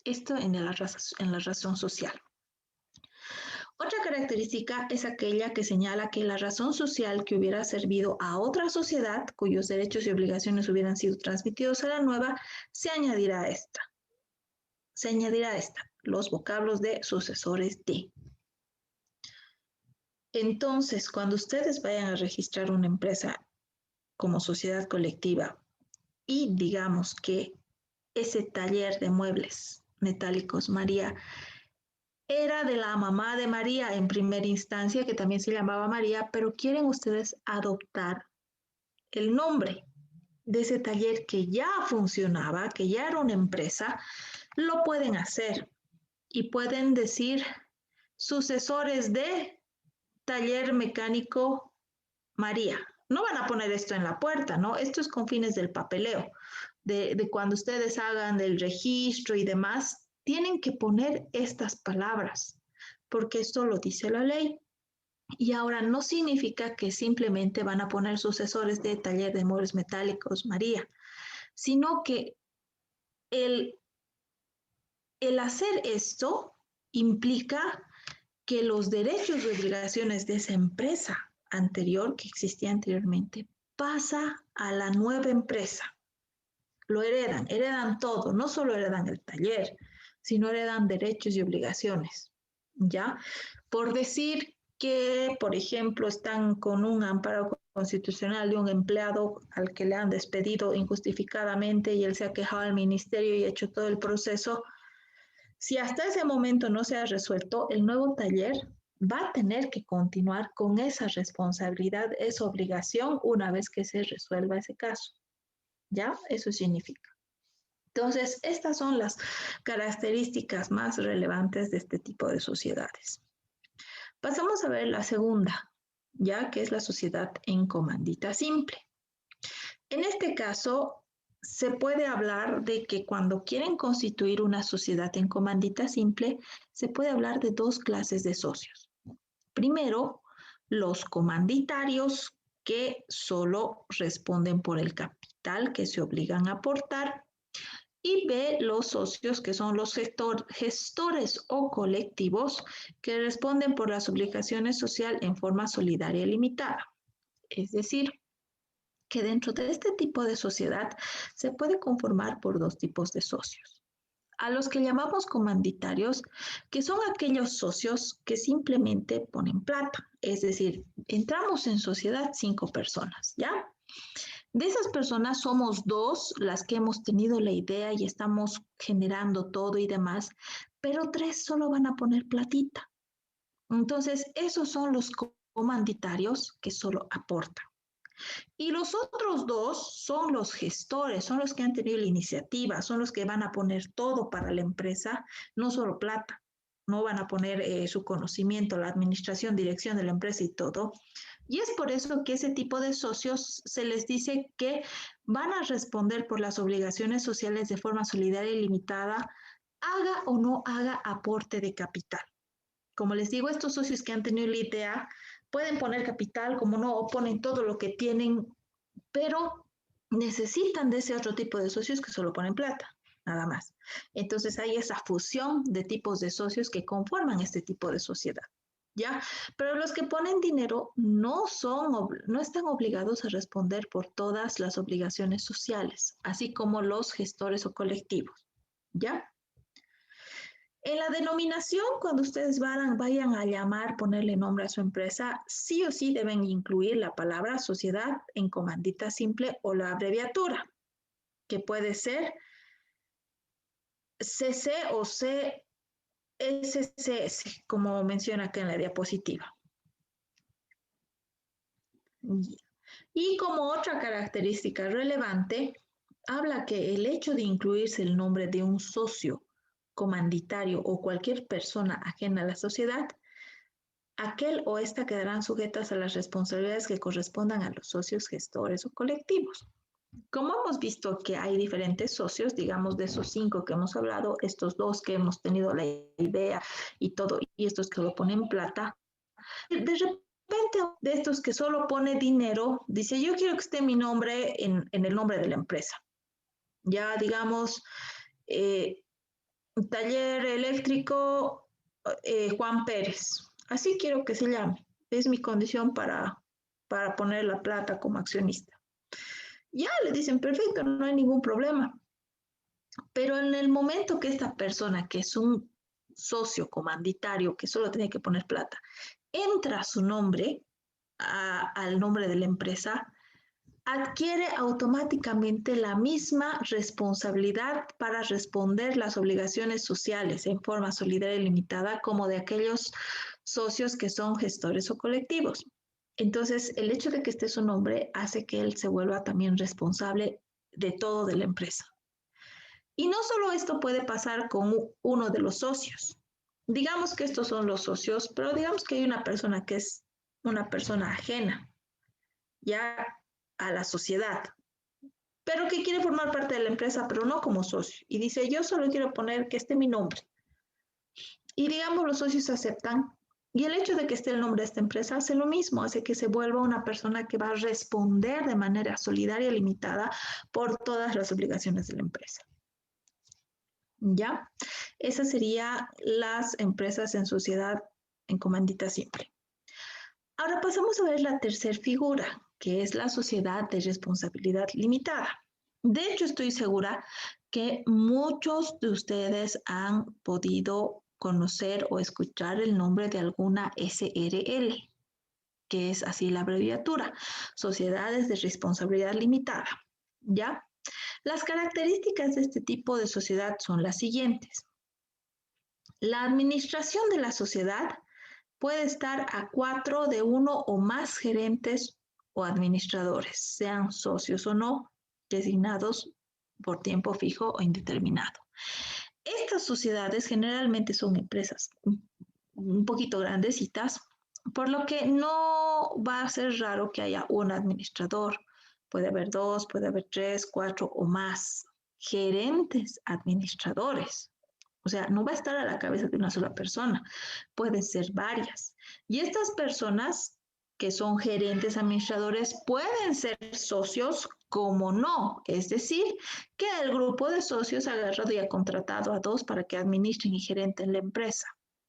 Esto en la razón social. Otra característica es aquella que señala que la razón social que hubiera servido a otra sociedad, cuyos derechos y obligaciones hubieran sido transmitidos a la nueva, se añadirá a esta. Se añadirá a esta, los vocablos de sucesores de. Entonces, cuando ustedes vayan a registrar una empresa como sociedad colectiva y digamos que ese taller de muebles metálicos María era de la mamá de María en primera instancia, que también se llamaba María, pero quieren ustedes adoptar el nombre de ese taller que ya funcionaba, que ya era una empresa, lo pueden hacer y pueden decir sucesores de Taller Mecánico María. No van a poner esto en la puerta, ¿no? Esto es con fines del papeleo, de cuando ustedes hagan del registro y demás, tienen que poner estas palabras, porque esto lo dice la ley. Y ahora no significa que simplemente van a poner sucesores de Taller de Muebles Metálicos María, sino que el el hacer esto implica que los derechos y obligaciones de esa empresa anterior, que existía anteriormente, pasa a la nueva empresa. Lo heredan todo, no solo heredan el taller, sino heredan derechos y obligaciones, ¿ya? Por decir que, por ejemplo, están con un amparo constitucional de un empleado al que le han despedido injustificadamente y él se ha quejado al ministerio y ha hecho todo el proceso. Si hasta ese momento no se ha resuelto, el nuevo taller va a tener que continuar con esa responsabilidad, esa obligación, una vez que se resuelva ese caso. ¿Ya? Eso significa. Entonces, estas son las características más relevantes de este tipo de sociedades. Pasamos a ver la segunda, ya que es la sociedad en comandita simple. En este caso, se puede hablar de que cuando quieren constituir una sociedad en comandita simple, se puede hablar de dos clases de socios. Primero, los comanditarios, que solo responden por el capital que se obligan a aportar, y B, los socios, que son los gestores o colectivos que responden por las obligaciones sociales en forma solidaria y limitada. Es decir, que dentro de este tipo de sociedad se puede conformar por dos tipos de socios. A los que llamamos comanditarios, que son aquellos socios que simplemente ponen plata. Es decir, entramos en sociedad 5 personas, ¿ya? De esas personas somos 2 las que hemos tenido la idea y estamos generando todo y demás, pero 3 solo van a poner platita. Entonces, esos son los comanditarios que solo aportan. Y los otros 2 son los gestores, son los que han tenido la iniciativa, son los que van a poner todo para la empresa, no solo plata, no van a poner su conocimiento, la administración, dirección de la empresa y todo. Y es por eso que ese tipo de socios se les dice que van a responder por las obligaciones sociales de forma solidaria y limitada, haga o no haga aporte de capital. Como les digo, estos socios que han tenido la idea pueden poner capital, como no, o ponen todo lo que tienen, pero necesitan de ese otro tipo de socios que solo ponen plata, nada más. Entonces hay esa fusión de tipos de socios que conforman este tipo de sociedad, ¿ya? Pero los que ponen dinero no están obligados a responder por todas las obligaciones sociales, así como los gestores o colectivos, ¿ya? En la denominación, cuando ustedes vayan a llamar, ponerle nombre a su empresa, sí o sí deben incluir la palabra sociedad en comandita simple o la abreviatura, que puede ser CC o CSCS, como menciona acá en la diapositiva. Y como otra característica relevante, habla que el hecho de incluirse el nombre de un socio comanditario o cualquier persona ajena a la sociedad, aquel o esta quedarán sujetas a las responsabilidades que correspondan a los socios, gestores o colectivos. Como hemos visto que hay diferentes socios, digamos de esos 5 que hemos hablado, estos 2 que hemos tenido la idea y todo, y estos que lo ponen plata, de repente de estos que solo pone dinero, dice yo quiero que esté mi nombre en el nombre de la empresa. Ya digamos, taller eléctrico Juan Pérez. Así quiero que se llame. Es mi condición para poner la plata como accionista. Ya le dicen, perfecto, no hay ningún problema. Pero en el momento que esta persona, que es un socio comanditario, que solo tiene que poner plata, entra su nombre al nombre de la empresa, adquiere automáticamente la misma responsabilidad para responder las obligaciones sociales en forma solidaria y limitada como de aquellos socios que son gestores o colectivos. Entonces, el hecho de que esté su nombre hace que él se vuelva también responsable de todo de la empresa. Y no solo esto puede pasar con uno de los socios. Digamos que estos son los socios, pero digamos que hay una persona que es una persona ajena ya a la sociedad, pero que quiere formar parte de la empresa, pero no como socio. Y dice, yo solo quiero poner que esté mi nombre. Y digamos, los socios aceptan. Y el hecho de que esté el nombre de esta empresa hace lo mismo, hace que se vuelva una persona que va a responder de manera solidaria y limitada por todas las obligaciones de la empresa. ¿Ya? Esas serían las empresas en sociedad en comandita simple. Ahora pasamos a ver la tercera figura, que es la sociedad de responsabilidad limitada. De hecho, estoy segura que muchos de ustedes han podido conocer o escuchar el nombre de alguna SRL, que es así la abreviatura, Sociedades de Responsabilidad Limitada, ¿ya? Las características de este tipo de sociedad son las siguientes. La administración de la sociedad puede estar a 4 de uno o más gerentes o administradores, sean socios o no, designados por tiempo fijo o indeterminado. Estas sociedades generalmente son empresas un poquito grandecitas, por lo que no va a ser raro que haya un administrador. Puede haber 2, puede haber 3, 4 o más gerentes administradores. O sea, no va a estar a la cabeza de una sola persona, pueden ser varias. Y estas personas que son gerentes administradores pueden ser socios como no, es decir, que el grupo de socios ha agarrado y ha contratado a 2 para que administren y gerenten la empresa,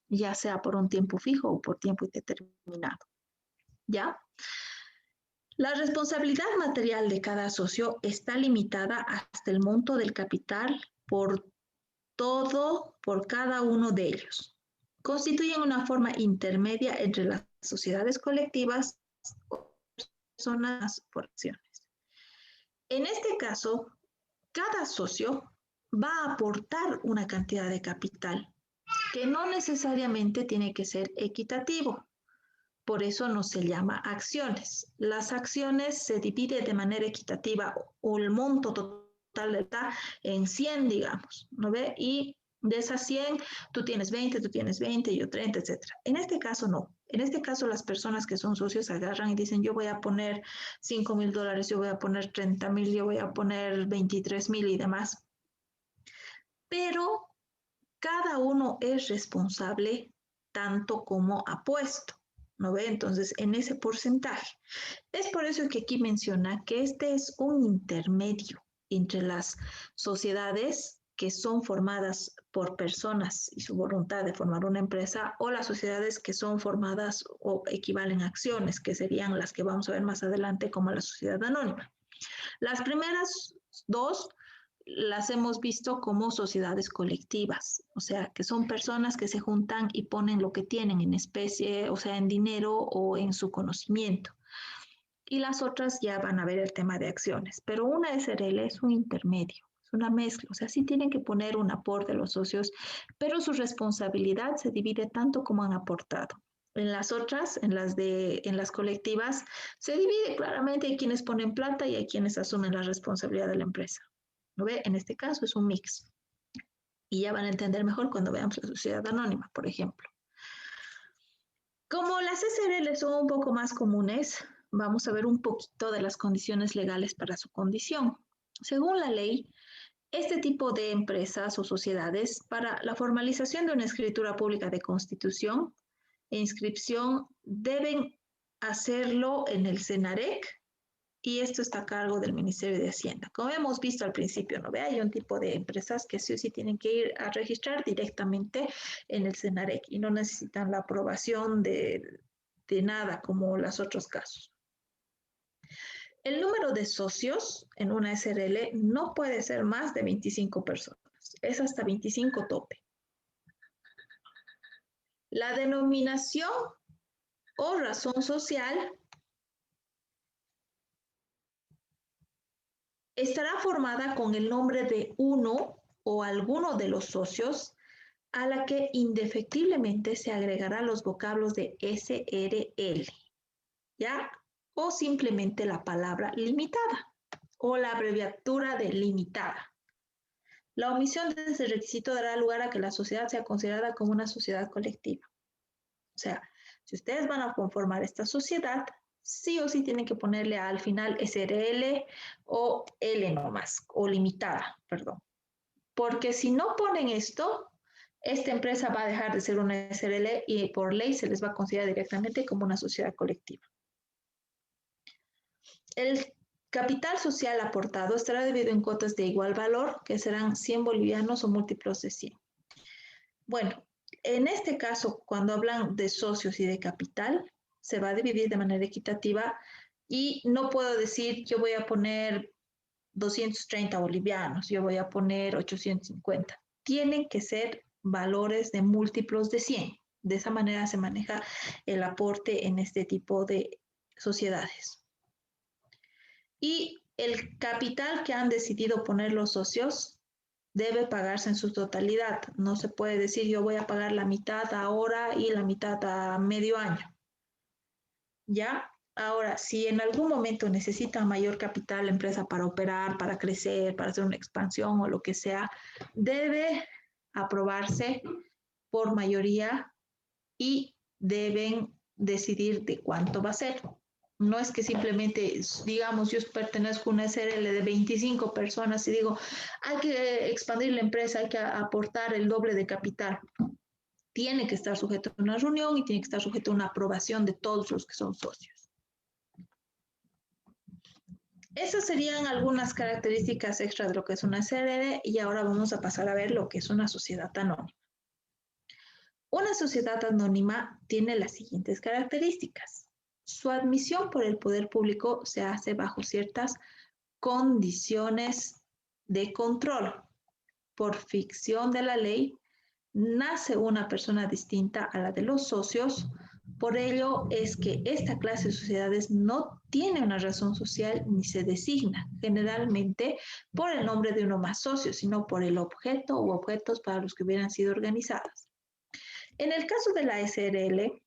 ya sea por un tiempo fijo o por tiempo indeterminado. ¿Ya? La responsabilidad material de cada socio está limitada hasta el monto del capital por cada uno de ellos. Constituyen una forma intermedia entre las sociedades colectivas o personas por acciones. En este caso, cada socio va a aportar una cantidad de capital que no necesariamente tiene que ser equitativo. Por eso no se llama acciones. Las acciones se dividen de manera equitativa o el monto total está en 100, digamos, ¿no ve? Y de esas 100, tú tienes 20, yo 30, etc. En este caso no. En este caso las personas que son socios agarran y dicen yo voy a poner $5,000, yo voy a poner 30,000, yo voy a poner 23,000 y demás. Pero cada uno es responsable tanto como ha puesto, ¿no ve? Entonces, en ese porcentaje. Es por eso que aquí menciona que este es un intermedio entre las sociedades que son formadas por personas y su voluntad de formar una empresa o las sociedades que son formadas o equivalen a acciones, que serían las que vamos a ver más adelante como la sociedad anónima. Las primeras 2 las hemos visto como sociedades colectivas, o sea, que son personas que se juntan y ponen lo que tienen en especie, o sea, en dinero o en su conocimiento. Y las otras ya van a ver el tema de acciones, pero una SRL es un intermedio, es una mezcla, o sea, sí tienen que poner un aporte los socios, pero su responsabilidad se divide tanto como han aportado. En las otras, en las colectivas, se divide claramente, hay quienes ponen plata y hay quienes asumen la responsabilidad de la empresa. ¿No ve? En este caso es un mix. Y ya van a entender mejor cuando veamos la sociedad anónima, por ejemplo. Como las SRL son un poco más comunes, vamos a ver un poquito de las condiciones legales para su condición. Según la ley, este tipo de empresas o sociedades, para la formalización de una escritura pública de constitución e inscripción, deben hacerlo en el SENAREC, y esto está a cargo del Ministerio de Hacienda. Como hemos visto al principio, ¿no ve? Hay un tipo de empresas que sí o sí tienen que ir a registrar directamente en el SENAREC y no necesitan la aprobación de nada como los otros casos. El número de socios en una SRL no puede ser más de 25 personas. Es hasta 25 tope. La denominación o razón social estará formada con el nombre de uno o alguno de los socios a la que indefectiblemente se agregará los vocablos de SRL, ¿ya? O simplemente la palabra limitada o la abreviatura de limitada. La omisión de ese requisito dará lugar a que la sociedad sea considerada como una sociedad colectiva. O sea, si ustedes van a conformar esta sociedad, sí o sí tienen que ponerle al final SRL o L nomás, o limitada, perdón. Porque si no ponen esto, esta empresa va a dejar de ser una SRL y por ley se les va a considerar directamente como una sociedad colectiva. El capital social aportado estará dividido en cuotas de igual valor, que serán 100 bolivianos o múltiplos de 100. Bueno, en este caso, cuando hablan de socios y de capital, se va a dividir de manera equitativa y no puedo decir yo voy a poner 230 bolivianos, yo voy a poner 850. Tienen que ser valores de múltiplos de 100. De esa manera se maneja el aporte en este tipo de sociedades. Y el capital que han decidido poner los socios debe pagarse en su totalidad. No se puede decir yo voy a pagar la mitad ahora y la mitad a medio año. ¿Ya? Ahora, si en algún momento necesita mayor capital la empresa para operar, para crecer, para hacer una expansión o lo que sea, debe aprobarse por mayoría y deben decidir de cuánto va a ser. No es que simplemente, digamos, yo pertenezco a una SRL de 25 personas y digo, hay que expandir la empresa, hay que aportar el doble de capital. Tiene que estar sujeto a una reunión y tiene que estar sujeto a una aprobación de todos los que son socios. Esas serían algunas características extra de lo que es una SRL y ahora vamos a pasar a ver lo que es una sociedad anónima. Una sociedad anónima tiene las siguientes características. Su admisión por el poder público se hace bajo ciertas condiciones de control. Por ficción de la ley, nace una persona distinta a la de los socios. Por ello es que esta clase de sociedades no tiene una razón social ni se designa generalmente por el nombre de uno más socio, sino por el objeto u objetos para los que hubieran sido organizadas. En el caso de la SRL,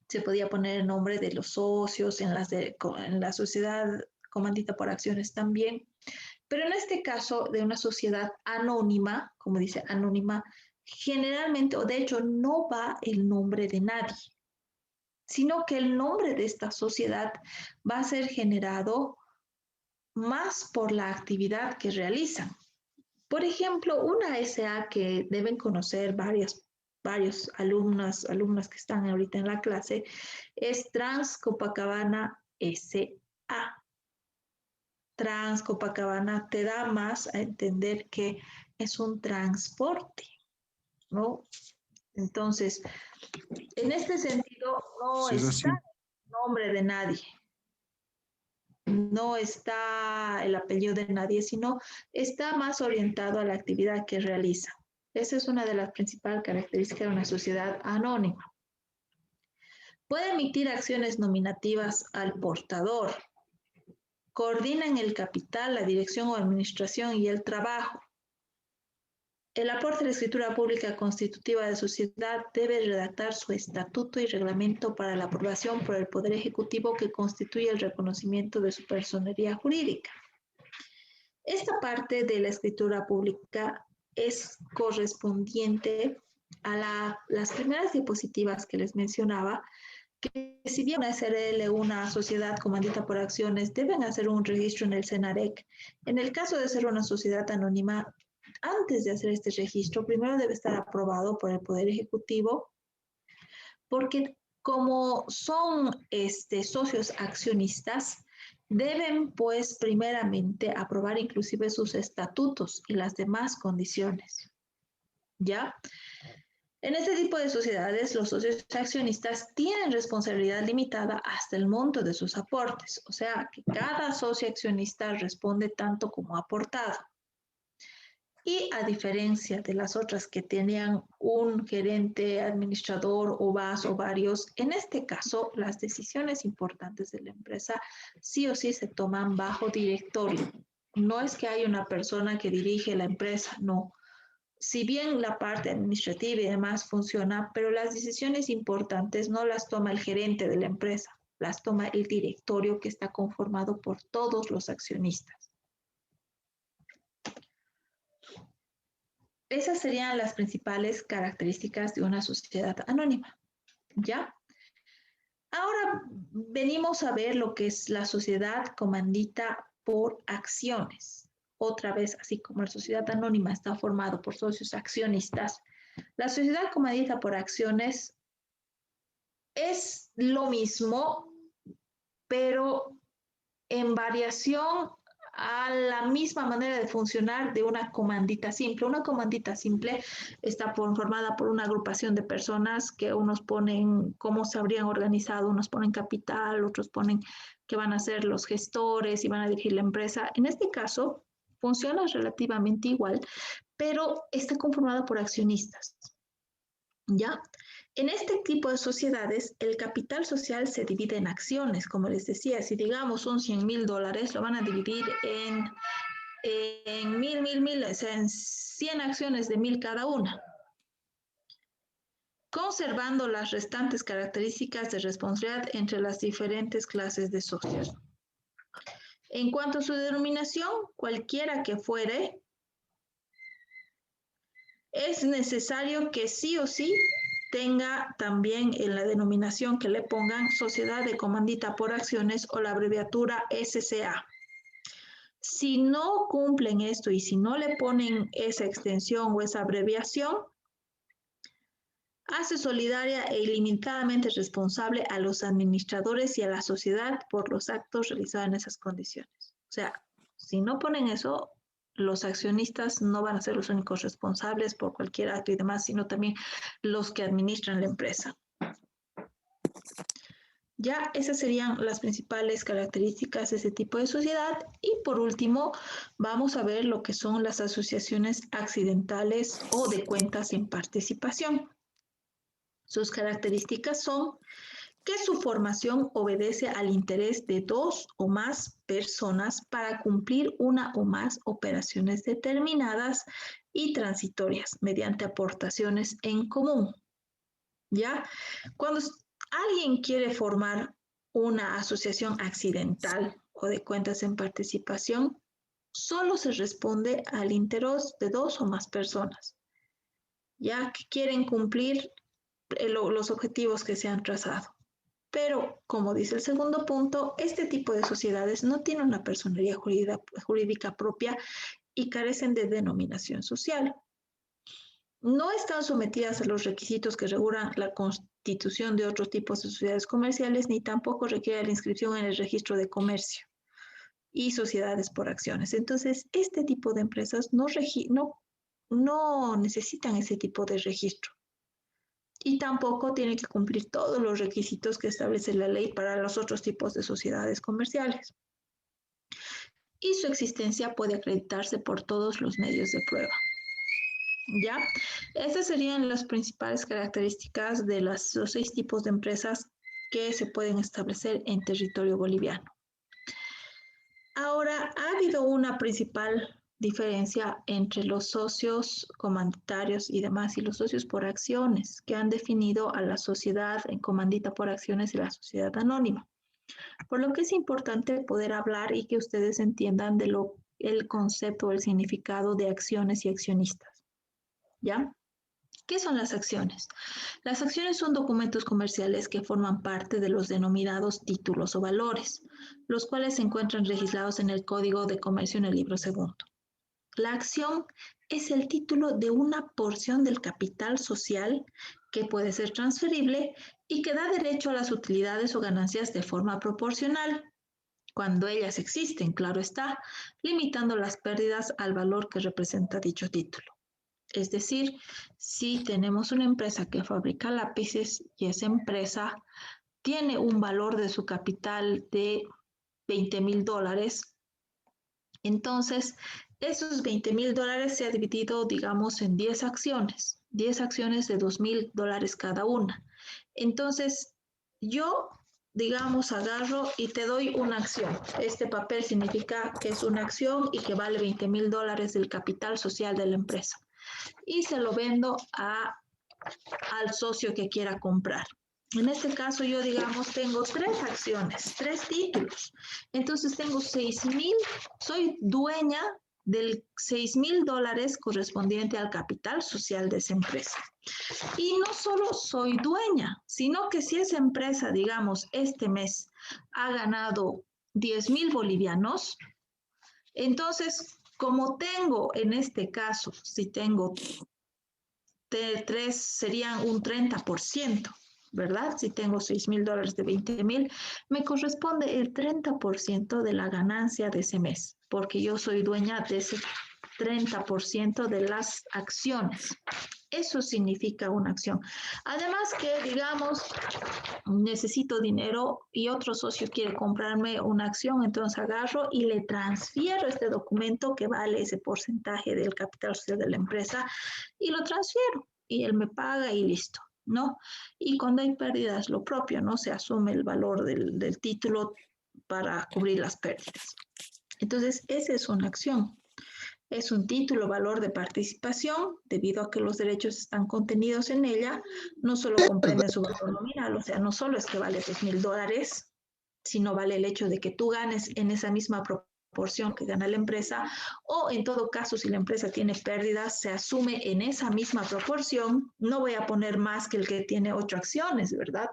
se podía poner el nombre de los socios, en la sociedad comandita por acciones también, pero en este caso de una sociedad anónima, como dice anónima, generalmente, o de hecho no va el nombre de nadie, sino que el nombre de esta sociedad va a ser generado más por la actividad que realizan. Por ejemplo, una SA que deben conocer varios alumnas que están ahorita en la clase es Trans Copacabana SA. Trans Copacabana te da más a entender que es un transporte, ¿no? Entonces, en este sentido, no Sí, es así. está el nombre de nadie, no está el apellido de nadie, sino está más orientado a la actividad que realiza. Esa es una de las principales características de una sociedad anónima. Puede emitir acciones nominativas al portador. Coordinan el capital, la dirección o administración y el trabajo. El aporte de la escritura pública constitutiva de sociedad debe redactar su estatuto y reglamento para la aprobación por el Poder Ejecutivo que constituye el reconocimiento de su personería jurídica. Esta parte de la escritura pública es correspondiente a las primeras diapositivas que les mencionaba, que si bien una SRL, una sociedad comandita por acciones, deben hacer un registro en el SENAREC. En el caso de ser una sociedad anónima, antes de hacer este registro, primero debe estar aprobado por el Poder Ejecutivo, porque como son socios accionistas, deben pues primeramente aprobar inclusive sus estatutos y las demás condiciones. ¿Ya? En este tipo de sociedades, los socios accionistas tienen responsabilidad limitada hasta el monto de sus aportes, o sea que cada socio accionista responde tanto como aportado. Y a diferencia de las otras que tenían un gerente, administrador o más o varios, en este caso las decisiones importantes de la empresa sí o sí se toman bajo directorio. No es que hay una persona que dirige la empresa, no. Si bien la parte administrativa y demás funciona, pero las decisiones importantes no las toma el gerente de la empresa, las toma el directorio que está conformado por todos los accionistas. Esas serían las principales características de una sociedad anónima, ¿ya? Ahora venimos a ver lo que es la sociedad comandita por acciones. Otra vez, así como la sociedad anónima está formada por socios accionistas, la sociedad comandita por acciones es lo mismo, pero en variación a la misma manera de funcionar de una comandita simple. Una comandita simple está formada por una agrupación de personas que unos ponen cómo se habrían organizado, unos ponen capital, otros ponen que van a ser los gestores y van a dirigir la empresa. En este caso, funciona relativamente igual, pero está conformada por accionistas. ¿Ya? En este tipo de sociedades, el capital social se divide en acciones, como les decía, si digamos son $100,000, lo van a dividir en mil, o sea, en 100 acciones de 1,000 cada una, conservando las restantes características de responsabilidad entre las diferentes clases de socios. En cuanto a su denominación, cualquiera que fuere, es necesario que sí o sí tenga también en la denominación que le pongan sociedad de comandita por acciones o la abreviatura SCA. Si no cumplen esto y si no le ponen esa extensión o esa abreviación, hace solidaria e ilimitadamente responsable a los administradores y a la sociedad por los actos realizados en esas condiciones. O sea, si no ponen eso, los accionistas no van a ser los únicos responsables por cualquier acto y demás, sino también los que administran la empresa. Ya esas serían las principales características de ese tipo de sociedad. Y por último, vamos a ver lo que son las asociaciones accidentales o de cuentas sin participación. Sus características son que su formación obedece al interés de dos o más personas para cumplir una o más operaciones determinadas y transitorias mediante aportaciones en común. ¿Ya? Cuando alguien quiere formar una asociación accidental o de cuentas en participación, solo se responde al interés de dos o más personas, ya que quieren cumplir los objetivos que se han trazado. Pero, como dice el segundo punto, este tipo de sociedades no tienen una personería jurídica propia y carecen de denominación social. No están sometidas a los requisitos que regulan la constitución de otros tipos de sociedades comerciales, ni tampoco requiere la inscripción en el registro de comercio y sociedades por acciones. Entonces, este tipo de empresas no necesitan ese tipo de registro. Y tampoco tiene que cumplir todos los requisitos que establece la ley para los otros tipos de sociedades comerciales. Y su existencia puede acreditarse por todos los medios de prueba. ¿Ya? Estas serían las principales características de los 6 tipos de empresas que se pueden establecer en territorio boliviano. Ahora, ha habido una principal diferencia entre los socios comanditarios y demás y los socios por acciones que han definido a la sociedad en comandita por acciones y la sociedad anónima. Por lo que es importante poder hablar y que ustedes entiendan de el concepto o el significado de acciones y accionistas. ¿Ya? ¿Qué son las acciones? Las acciones son documentos comerciales que forman parte de los denominados títulos o valores, los cuales se encuentran registrados en el Código de Comercio en el libro segundo. La acción es el título de una porción del capital social que puede ser transferible y que da derecho a las utilidades o ganancias de forma proporcional, cuando ellas existen, claro está, limitando las pérdidas al valor que representa dicho título. Es decir, si tenemos una empresa que fabrica lápices y esa empresa tiene un valor de su capital de $20,000, entonces esos $20,000 se ha dividido, digamos, en 10 acciones de $2,000 cada una. Entonces, yo, digamos, agarro y te doy una acción. Este papel significa que es una acción y que vale $20,000 del capital social de la empresa. Y se lo vendo al socio que quiera comprar. En este caso yo, digamos, tengo 3 acciones, 3 títulos. Entonces tengo 6,000, soy dueña del $6,000 correspondiente al capital social de esa empresa. Y no solo soy dueña, sino que si esa empresa, digamos, este mes ha ganado 10,000 bolivianos, entonces, como tengo en este caso, si tengo 3, serían un 30%. ¿verdad? Si tengo $6,000 de 20,000, me corresponde el 30% de la ganancia de ese mes, porque yo soy dueña de ese 30% de las acciones. Eso significa una acción. Además que, digamos, necesito dinero y otro socio quiere comprarme una acción, entonces agarro y le transfiero este documento que vale ese porcentaje del capital social de la empresa y lo transfiero y él me paga y listo, ¿no? Y cuando hay pérdidas, lo propio, ¿no? Se asume el valor del título para cubrir las pérdidas. Entonces, esa es una acción. Es un título valor de participación, debido a que los derechos están contenidos en ella, no solo comprende su valor nominal, o sea, no solo es que vale $6,000, sino vale el hecho de que tú ganes en esa misma proporción que gana la empresa, o en todo caso, si la empresa tiene pérdidas, se asume en esa misma proporción. No voy a poner más que el que tiene 8 acciones, ¿verdad?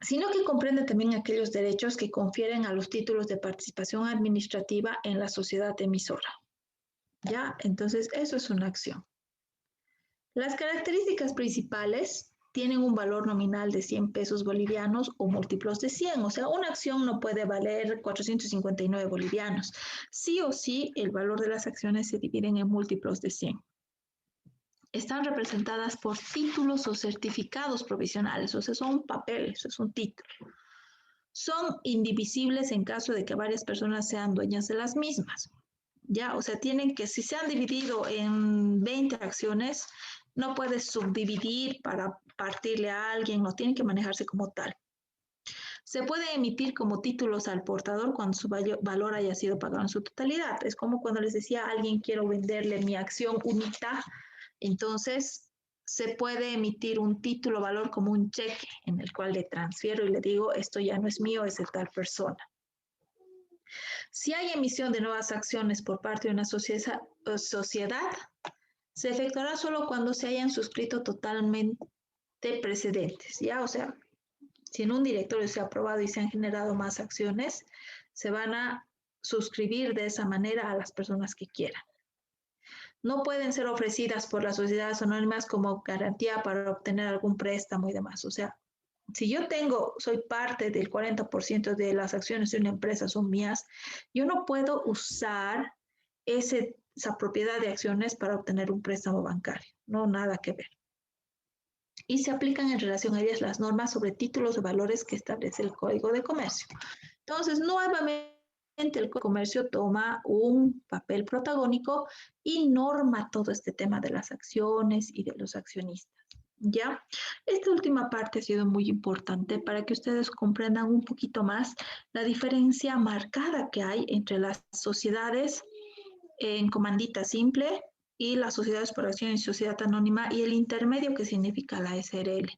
Sino que comprende también aquellos derechos que confieren a los títulos de participación administrativa en la sociedad emisora. ¿Ya? Entonces, eso es una acción. Las características principales tienen un valor nominal de 100 pesos bolivianos o múltiplos de 100. O sea, una acción no puede valer 459 bolivianos. Sí o sí, el valor de las acciones se dividen en múltiplos de 100. Están representadas por títulos o certificados provisionales, o sea, son papeles, es un título. Son indivisibles en caso de que varias personas sean dueñas de las mismas. Ya, o sea, tienen que, si se han dividido en 20 acciones, no puedes subdividir para partirle a alguien, no tienen que manejarse como tal. Se puede emitir como títulos al portador cuando su valor haya sido pagado en su totalidad. Es como cuando les decía a alguien, quiero venderle mi acción UNITA, entonces se puede emitir un título valor como un cheque en el cual le transfiero y le digo, esto ya no es mío, es de tal persona. Si hay emisión de nuevas acciones por parte de una sociedad, se efectuará solo cuando se hayan suscrito totalmente precedentes, ¿ya? O sea, si en un directorio se ha aprobado y se han generado más acciones, se van a suscribir de esa manera a las personas que quieran. No pueden ser ofrecidas por las sociedades anónimas como garantía para obtener algún préstamo y demás. O sea, si yo soy parte del 40% de las acciones de una empresa son mías, yo no puedo usar esa propiedad de acciones para obtener un préstamo bancario. No, nada que ver. Y se aplican en relación a ellas las normas sobre títulos de valores que establece el Código de Comercio. Entonces, nuevamente, el Código de Comercio toma un papel protagónico y norma todo este tema de las acciones y de los accionistas. ¿Ya? Esta última parte ha sido muy importante para que ustedes comprendan un poquito más la diferencia marcada que hay entre las sociedades en comandita simple y las sociedades por acción y sociedad anónima y el intermedio que significa la SRL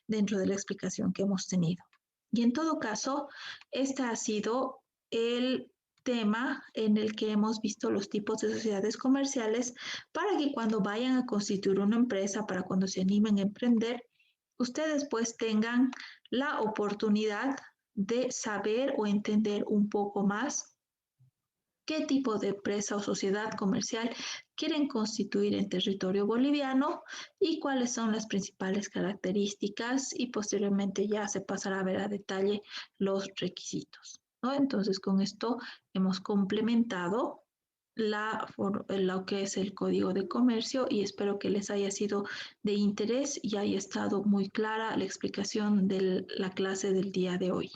dentro de la explicación que hemos tenido. Y en todo caso, este ha sido el tema en el que hemos visto los tipos de sociedades comerciales para que cuando vayan a constituir una empresa, para cuando se animen a emprender, ustedes pues tengan la oportunidad de saber o entender un poco más qué tipo de empresa o sociedad comercial quieren constituir en territorio boliviano y cuáles son las principales características, y posteriormente ya se pasará a ver a detalle los requisitos, ¿no? Entonces, con esto hemos complementado lo que es el Código de Comercio y espero que les haya sido de interés y haya estado muy clara la explicación de la clase del día de hoy.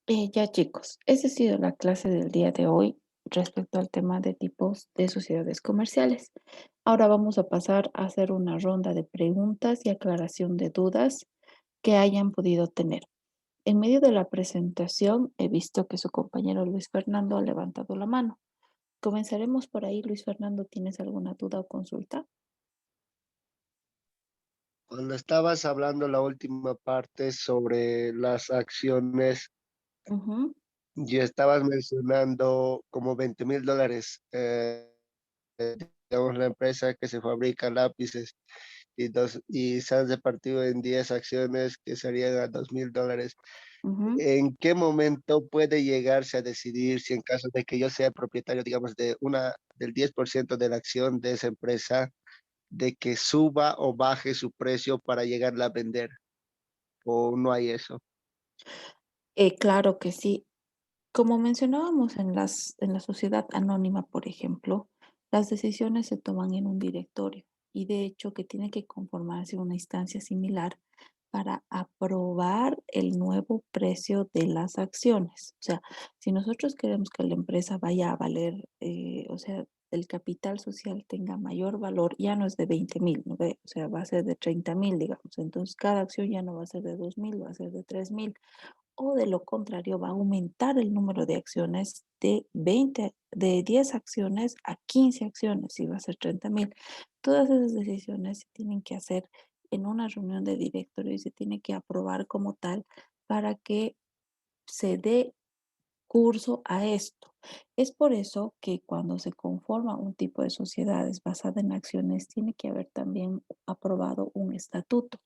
Ya chicos, esa ha sido la clase del día de hoy respecto al tema de tipos de sociedades comerciales. Ahora vamos a pasar a hacer una ronda de preguntas y aclaración de dudas que hayan podido tener. En medio de la presentación he visto que su compañero Luis Fernando ha levantado la mano. Comenzaremos por ahí. Luis Fernando, ¿tienes alguna duda o consulta? Cuando estabas hablando la última parte sobre las acciones, Ujú. y estabas mencionando como $20,000, digamos, la empresa que se fabrica lápices, y se han repartido en 10 acciones que serían a $2,000. Ujú. ¿En qué momento puede llegarse a decidir si en caso de que yo sea propietario, digamos, del 10% de la acción de esa empresa, de que suba o baje su precio para llegarla a vender? ¿O no hay eso? Claro que sí. Como mencionábamos en la sociedad anónima, por ejemplo, las decisiones se toman en un directorio y de hecho que tiene que conformarse una instancia similar para aprobar el nuevo precio de las acciones. O sea, si nosotros queremos que la empresa vaya a valer, o sea, el capital social tenga mayor valor, ya no es de 20,000, ¿no ve? O sea, va a ser de 30,000, digamos. Entonces, cada acción ya no va a ser de 2,000, va a ser de 3,000 o de lo contrario va a aumentar el número de acciones de 10 acciones a 15 acciones y va a ser 30,000. Todas esas decisiones se tienen que hacer en una reunión de directorio y se tiene que aprobar como tal para que se dé curso a esto. Es por eso que cuando se conforma un tipo de sociedades basada en acciones, tiene que haber también aprobado un estatuto.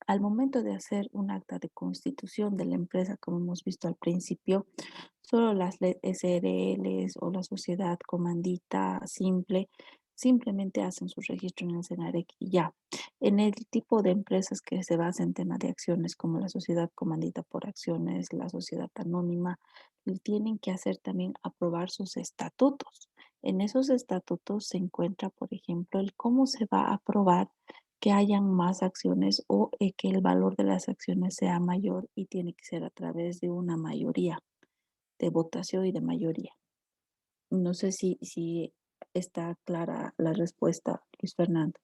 Al momento de hacer un acta de constitución de la empresa, como hemos visto al principio, solo las SRLs o la sociedad comandita simple simplemente hacen su registro en el SENAREC y ya. En el tipo de empresas que se basan en tema de acciones, como la sociedad comandita por acciones, la sociedad anónima, tienen que hacer también aprobar sus estatutos. En esos estatutos se encuentra, por ejemplo, el cómo se va a aprobar que hayan más acciones o que el valor de las acciones sea mayor y tiene que ser a través de una mayoría, de votación y de mayoría. No sé si está clara la respuesta, Luis Fernando.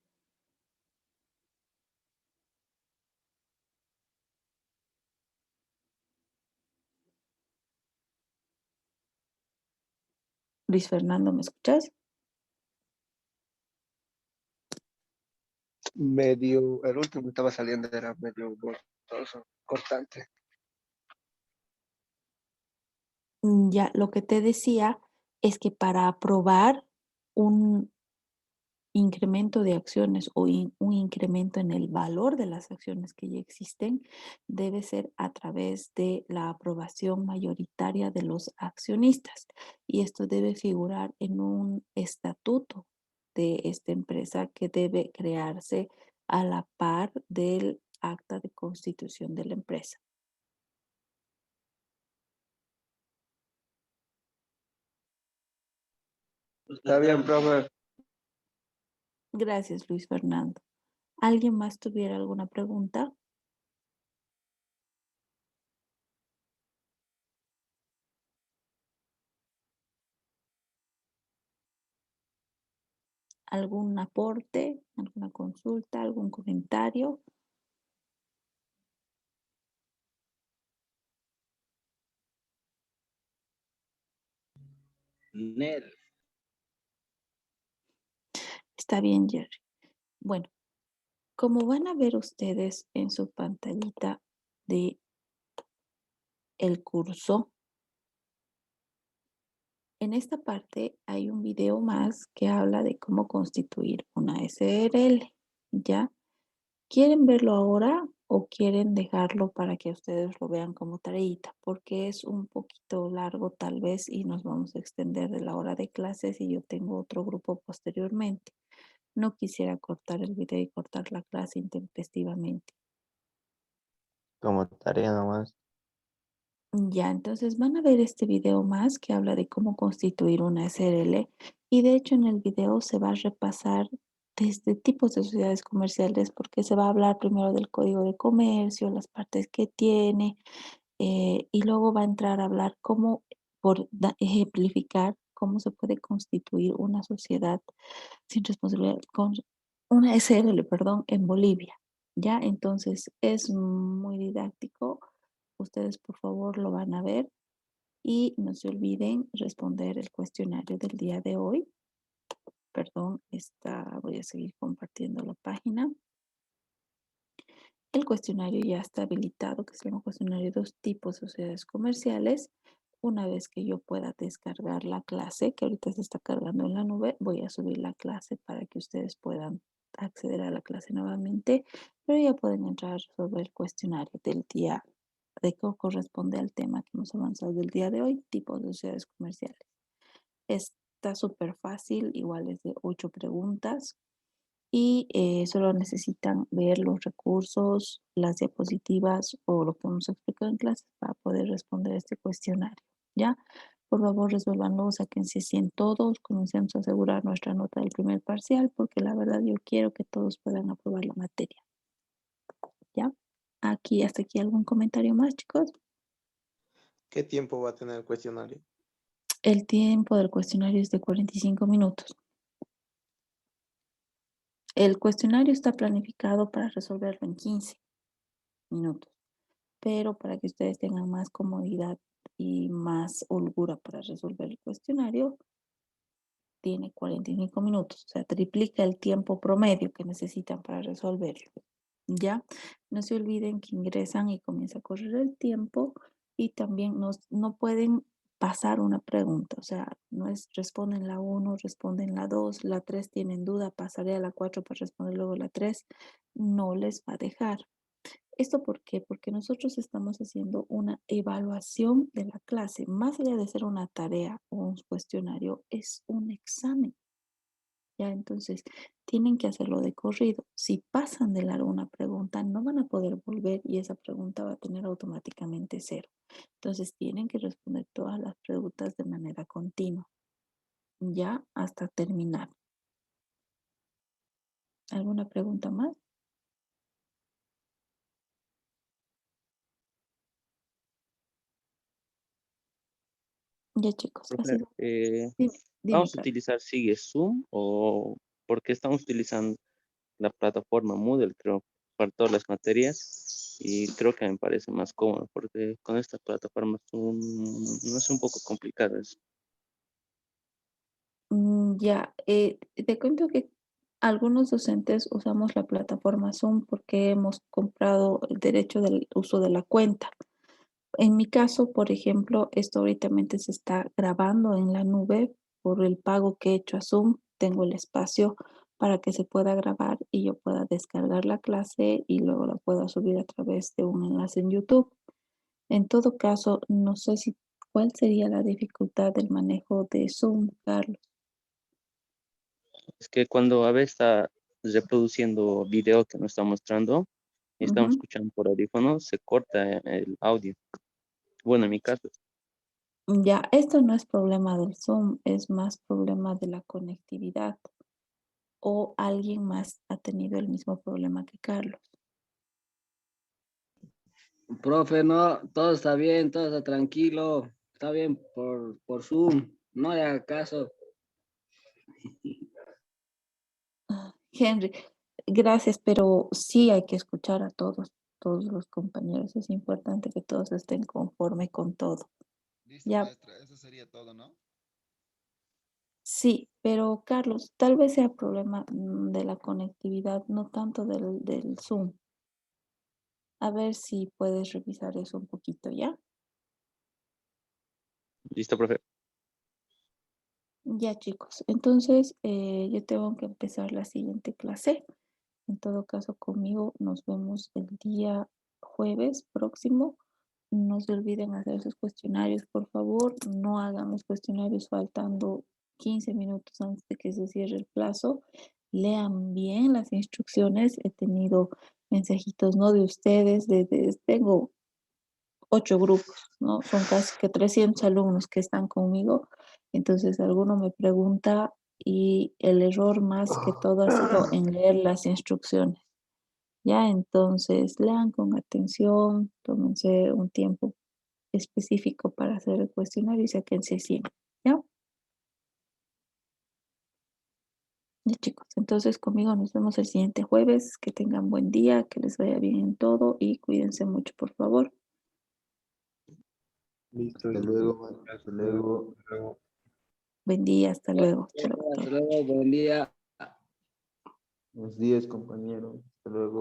Luis Fernando, ¿me escuchas? El último que estaba saliendo era medio borroso, cortante. Ya, lo que te decía es que para aprobar un incremento de acciones o un incremento en el valor de las acciones que ya existen debe ser a través de la aprobación mayoritaria de los accionistas y esto debe figurar en un estatuto de esta empresa que debe crearse a la par del acta de constitución de la empresa. Está bien, profe. Gracias, Luis Fernando. ¿Alguien más tuviera alguna pregunta? ¿Algún aporte, alguna consulta, algún comentario? Nel. Está bien, Jerry. Bueno, como van a ver ustedes en su pantallita de el curso, en esta parte hay un video más que habla de cómo constituir una SRL. ¿Ya? ¿Quieren verlo ahora o quieren dejarlo para que ustedes lo vean como tareita? Porque es un poquito largo tal vez y nos vamos a extender de la hora de clases y yo tengo otro grupo posteriormente. No quisiera cortar el video y cortar la clase intempestivamente. Como tarea nomás. Ya, entonces van a ver este video más que habla de cómo constituir una SRL y de hecho en el video se va a repasar desde tipos de sociedades comerciales porque se va a hablar primero del código de comercio, las partes que tiene y luego va a entrar a hablar cómo, ejemplificar cómo se puede constituir una sociedad sin responsabilidad, con una SRL, perdón, en Bolivia. Ya, entonces es muy didáctico. Ustedes por favor lo van a ver y no se olviden responder el cuestionario del día de hoy. Perdón, voy a seguir compartiendo la página. El cuestionario ya está habilitado, que se llama cuestionario de 2 tipos de sociedades comerciales. Una vez que yo pueda descargar la clase, que ahorita se está cargando en la nube, voy a subir la clase para que ustedes puedan acceder a la clase nuevamente, pero ya pueden entrar sobre el cuestionario del día de que corresponde al tema que hemos avanzado del día de hoy, tipos de sociedades comerciales. Está súper fácil, igual es de 8 preguntas y solo necesitan ver los recursos, las diapositivas o lo que hemos explicado en clases para poder responder este cuestionario, ¿ya? Por favor, resuélvanlo, sáquense 100 todos, comencemos a asegurar nuestra nota del primer parcial, porque la verdad yo quiero que todos puedan aprobar la materia, ¿ya? Hasta aquí algún comentario más, chicos. ¿Qué tiempo va a tener el cuestionario? El tiempo del cuestionario es de 45 minutos. El cuestionario está planificado para resolverlo en 15 minutos, pero para que ustedes tengan más comodidad y más holgura para resolver el cuestionario, tiene 45 minutos, o sea, triplica el tiempo promedio que necesitan para resolverlo. ¿Ya? No se olviden que ingresan y comienza a correr el tiempo y también no pueden pasar una pregunta, o sea, no es responden la 1, responden la 2, la 3 tienen duda, pasaré a la 4 para responder luego la 3, no les va a dejar. ¿Esto por qué? Porque nosotros estamos haciendo una evaluación de la clase. Más allá de ser una tarea o un cuestionario, es un examen. Ya, entonces, tienen que hacerlo de corrido. Si pasan de largo una pregunta, no van a poder volver y esa pregunta va a tener automáticamente 0. Entonces, tienen que responder todas las preguntas de manera continua, ya hasta terminar. ¿Alguna pregunta más? Ya, chicos, ha Profe, sido. Dime, ¿vamos a Carlos. utilizar sigue Zoom o porque estamos utilizando la plataforma Moodle, creo, para todas las materias? Y creo que me parece más cómodo porque con esta plataforma Zoom no es un poco complicado eso. Ya, te cuento que algunos docentes usamos la plataforma Zoom porque hemos comprado el derecho del uso de la cuenta. En mi caso, por ejemplo, esto ahorita se está grabando en la nube por el pago que he hecho a Zoom. Tengo el espacio para que se pueda grabar y yo pueda descargar la clase y luego la pueda subir a través de un enlace en YouTube. En todo caso, no sé cuál sería la dificultad del manejo de Zoom, Carlos. Es que cuando a veces está reproduciendo video que nos está mostrando y estamos Ujú. escuchando por audífonos, se corta el audio. Bueno, en mi caso. Ya, esto no es problema del Zoom, es más problema de la conectividad. ¿O alguien más ha tenido el mismo problema que Carlos? Profe, no, todo está bien, todo está tranquilo, está bien por Zoom, no le haga caso. Henry, gracias, pero sí hay que escuchar a todos los compañeros. Es importante que todos estén conforme con todo. Listo, Ya, maestra, eso sería todo, ¿no? sí, pero Carlos, tal vez sea problema de la conectividad, no tanto del Zoom. A ver si puedes revisar eso un poquito, ¿ya? Listo, profe. Ya, chicos. Entonces, yo tengo que empezar la siguiente clase. En todo caso, conmigo nos vemos el día jueves próximo. No se olviden hacer sus cuestionarios, por favor. No hagan los cuestionarios faltando 15 minutos antes de que se cierre el plazo. Lean bien las instrucciones. He tenido mensajitos, no de ustedes, tengo 8 grupos, ¿no? Son casi que 300 alumnos que están conmigo. Entonces, alguno me pregunta y el error más que todo ha sido en leer las instrucciones. Ya, entonces, lean con atención, tómense un tiempo específico para hacer el cuestionario y sáquense 100, ¿ya? Ya, chicos, entonces conmigo nos vemos el siguiente jueves. Que tengan buen día, que les vaya bien en todo y cuídense mucho, por favor. Listo, Hasta listo. luego, hasta luego. Buen día, hasta luego. Chao a todos. Hasta luego, buen día. Buenos días, compañeros. Hasta luego.